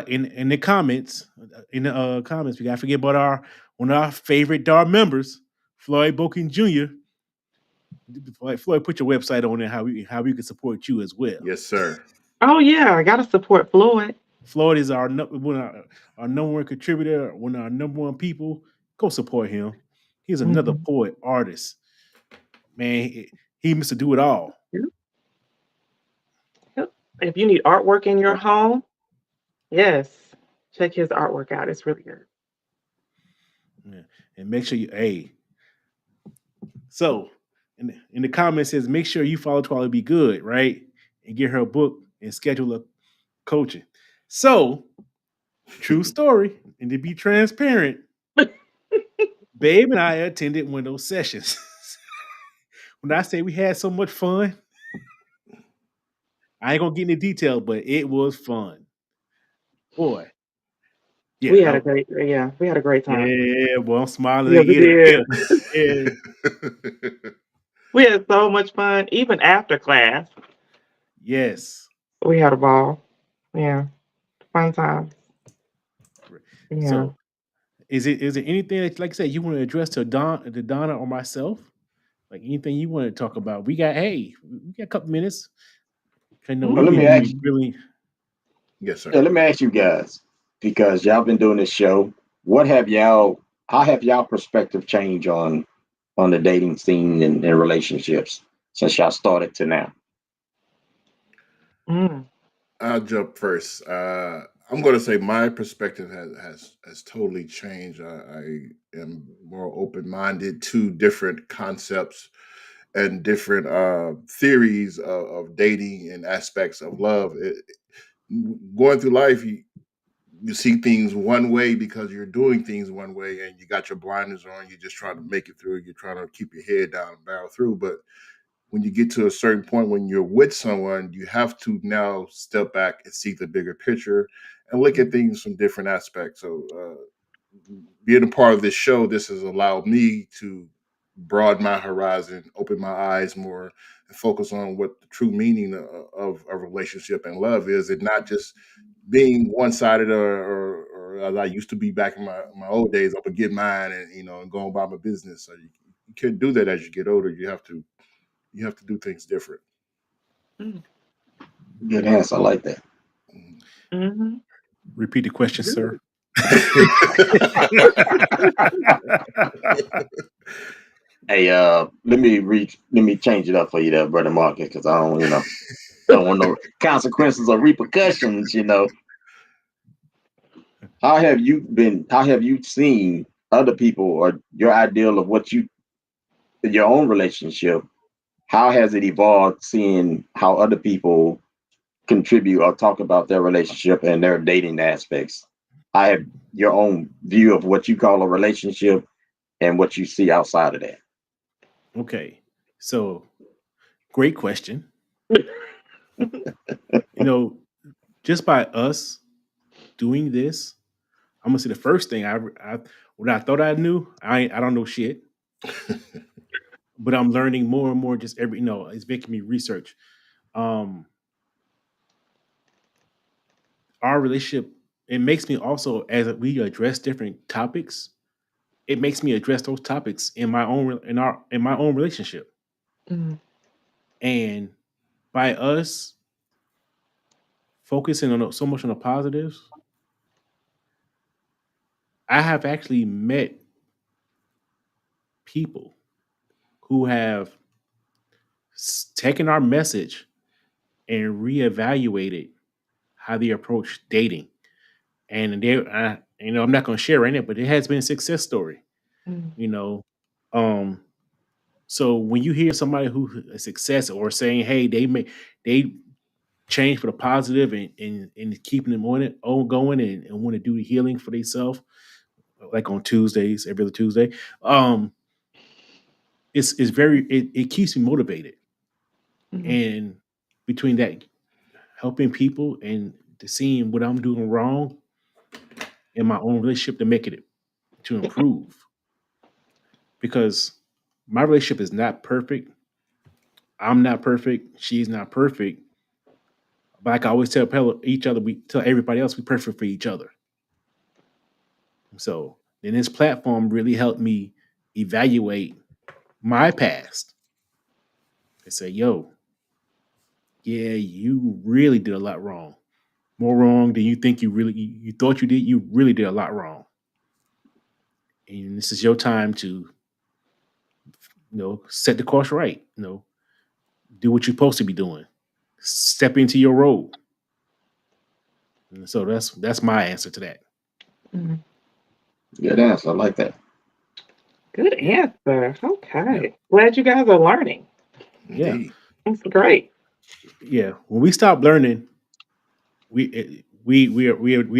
in the comments, we gotta forget about one of our favorite DAR members, Floyd Boken Jr. Floyd, put your website on there how we can support you as well. Yes, sir. Oh yeah, I gotta support Floyd. Floyd is our number one contributor, one of our number one people. Go support him. He's another Mhm. poet, artist. Man, he must do it all. Yep. If you need artwork in your home, yes, check his artwork out. It's really good. Yeah. And make sure you. So in the comments says make sure you follow Twila Be Good, right? And get her a book and schedule a coaching. So, true story, and to be transparent, Babe and I attended one of those sessions. When I say we had so much fun, I ain't gonna get into detail, but it was fun. Boy. Yeah, We had a great time. yeah, well, I'm smiling Yeah, we again. did. Yeah. We had so much fun. Even after class, Yes. we had a ball. Yeah, fun times. Yeah. So is there anything that, like I said, you want to address to Donna or myself? Like anything you want to talk about? We got a couple minutes. I know Well, we've let Mhm. me been ask. really Yes, Yeah, sir. let me ask you guys, because y'all been doing this show. How have y'all perspective changed on the dating scene and relationships since y'all started to now? Mm. I'll jump first. I'm going to say my perspective has totally changed. I am more open minded to different concepts and different theories of dating and aspects of love. Going through life, you see things one way because you're doing things one way, and you got your blinders on. You're just trying to make it through. You're trying to keep your head down and barrel through. But when you get to a certain point when you're with someone, you have to now step back and see the bigger picture and look at things from different aspects. So, being a part of this show, this has allowed me to broaden my horizon, open my eyes more, and focus on what the true meaning of a relationship and love is, and not just being one sided or as I used to be back in my old days, up and get mine and and go about my business. So you can't do that as you get older. You have to do things different. Mm. Good answer. I like that. Mhm. Mhm. repeat the question, sir. Hey, let me change it up for you there, brother Marcus, because I don't want no consequences or repercussions. How have you seen other people or your ideal of your own relationship? How has it evolved seeing how other people contribute or talk about their relationship and their dating aspects? I have your own view of what you call a relationship and what you see outside of that. Okay. So great question. You know, just by us doing this, I'm gonna say the first thing when I thought I knew, I don't know shit, but I'm learning more and more just it's making me research. Um our relationship, it makes me also, as we address different topics, it makes me address those topics in my own in my own relationship. Mm. And by us focusing on so much on the positives, I have actually met people who have taken our message and reevaluated how they approach dating. And I'm not going to share right now, but it has been a success story. Mm. You know, so when you hear somebody who a success or saying, "Hey, they change for the positive and keeping them on going and want to do the healing for themselves," like on Tuesdays, every other Tuesday, it's very it keeps me motivated. Mm. And between that, helping people and to seeing what I'm doing wrong in my own relationship to make it to improve, because my relationship is not perfect. I'm not perfect. She's not perfect. But like I always tell each other, we tell everybody else, we're perfect for each other. So then this platform really helped me evaluate my past and say, yo, yeah, you really did a lot wrong. More wrong than you think you thought you did. You really did a lot wrong. And this is your time to, set the course right. Do what you're supposed to be doing. Step into your role. And so that's my answer to that. Mm. Good answer. I like that. Good Yeah. answer. Okay. Glad you guys are learning. Yeah. Indeed. That's great. Yeah. When we stop learning, we're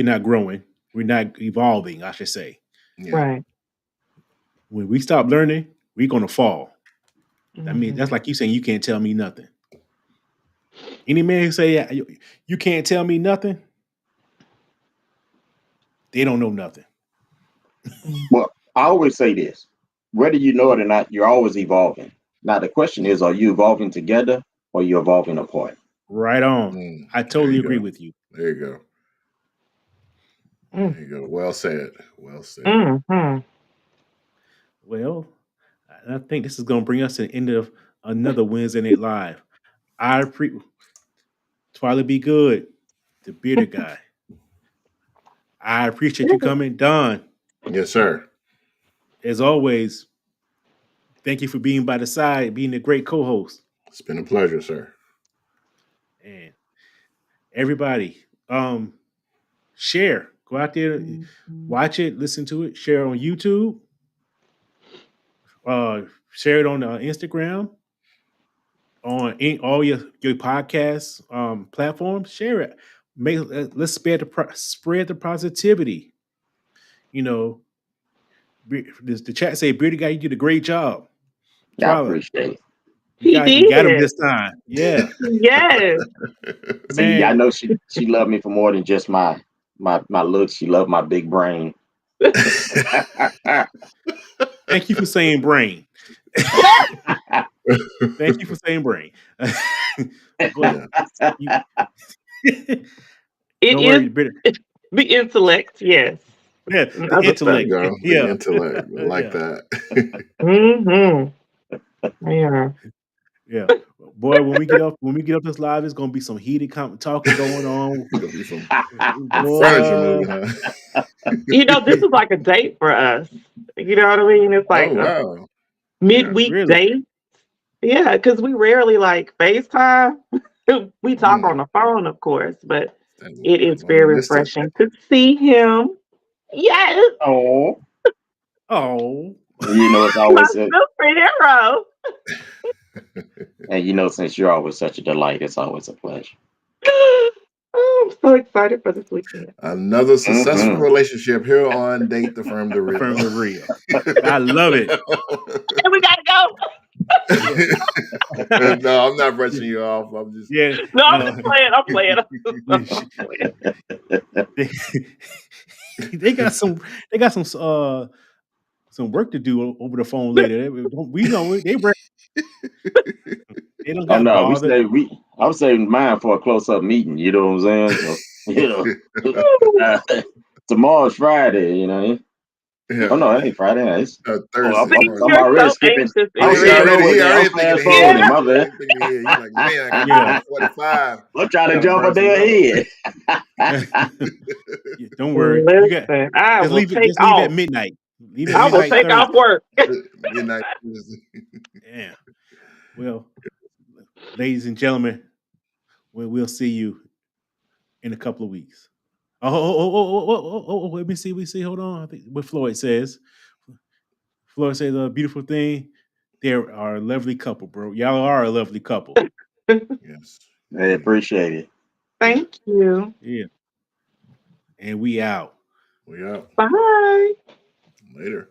not growing. We're not evolving, I should say. Yeah. Right. When we stop learning, we're gonna fall. I mean, Mhm. that's like you saying you can't tell me nothing. Any man who say you can't tell me nothing, they don't know nothing. Well, I always say this: whether you know it or not, you're always evolving. Now, the question is, are you evolving together or you evolving apart? Right on. I There totally you agree go. with you. There you go. Mm. There you go. Well said. Well said. Mhm. Well, I think this is gonna bring us to the end of another Wednesday Night Live. I appreciate Twilight Be Good, the bearded guy. I appreciate you coming, Don. Yes, sir. As always, thank you for being by the side, being a great co-host. It's been a pleasure, sir. And everybody, share. Go out there, watch it, listen to it, share on YouTube, share it on Instagram, on all your podcast platforms. Share it. Let's spread the positivity. The chat say, "Bearded guy, you did a great job." I Twilight, appreciate it. He you got him did. this time. Yeah, Yes. See, I man. know she loved me for more than just my looks. She loved my big brain. Thank you for saying brain. Thank you for saying brain. Go ahead. It Don't is worry, Bearded. the intellect, yes. Yeah, And the other There you intellect. go. The Yeah, intellect. I like yeah, that. Mm-hmm. Yeah. yeah. Boy, when we get up this live, it's gonna be some heated talking going on. There'll be some furniture Boy, moving, huh? This is like a date for us. You know what I mean? It's like Oh a wow. midweek really? date. Yeah, because we rarely like FaceTime. We talk on the phone, of course, but it is Well, you very missed it. refreshing to see him. Yes, Oh, Oh, it's my always a, superhero. and since you're always such a delight, it's always a pleasure. Oh, I'm so excited for this weekend. Another successful Mhm. relationship here on Date the Firm the Real. affirm the real. I love it. And we gotta go. No, I'm not brushing you off. I'm just Yeah, No, I'm just playing. I'm playing. they got some work to do over the phone later. We know it. They don't Oh got no, bothered. I'm saving mine for a close-up meeting. You know what I'm saying? So tomorrow's Friday. Yeah. Oh no, it ain't Friday night. It's, Thursday I'm, See, I'm, morning. I'm you're already so skipping. anxious and I'm He ready. skipping already, over he there. I'm already thinking fast ahead. forwarding. Yeah. My bad. He thinking ahead. He's like, man, I got Yeah. 45. I'm trying to Gotta jump a burn some day rubber. ahead. Yeah, don't worry. You got Listen, I will take just leave at off. midnight. Leave at I will midnight take off Thursday. work. Midnight Tuesday. Yeah. Well, ladies and gentlemen, we'll see you in a couple of weeks. Let me see. We see. Hold on. I think what Floyd says. Floyd says a beautiful thing. They are a lovely couple, bro. Y'all are a lovely couple. Yes. I appreciate it. Thank you. Yeah. And we out. We out. Bye. Later.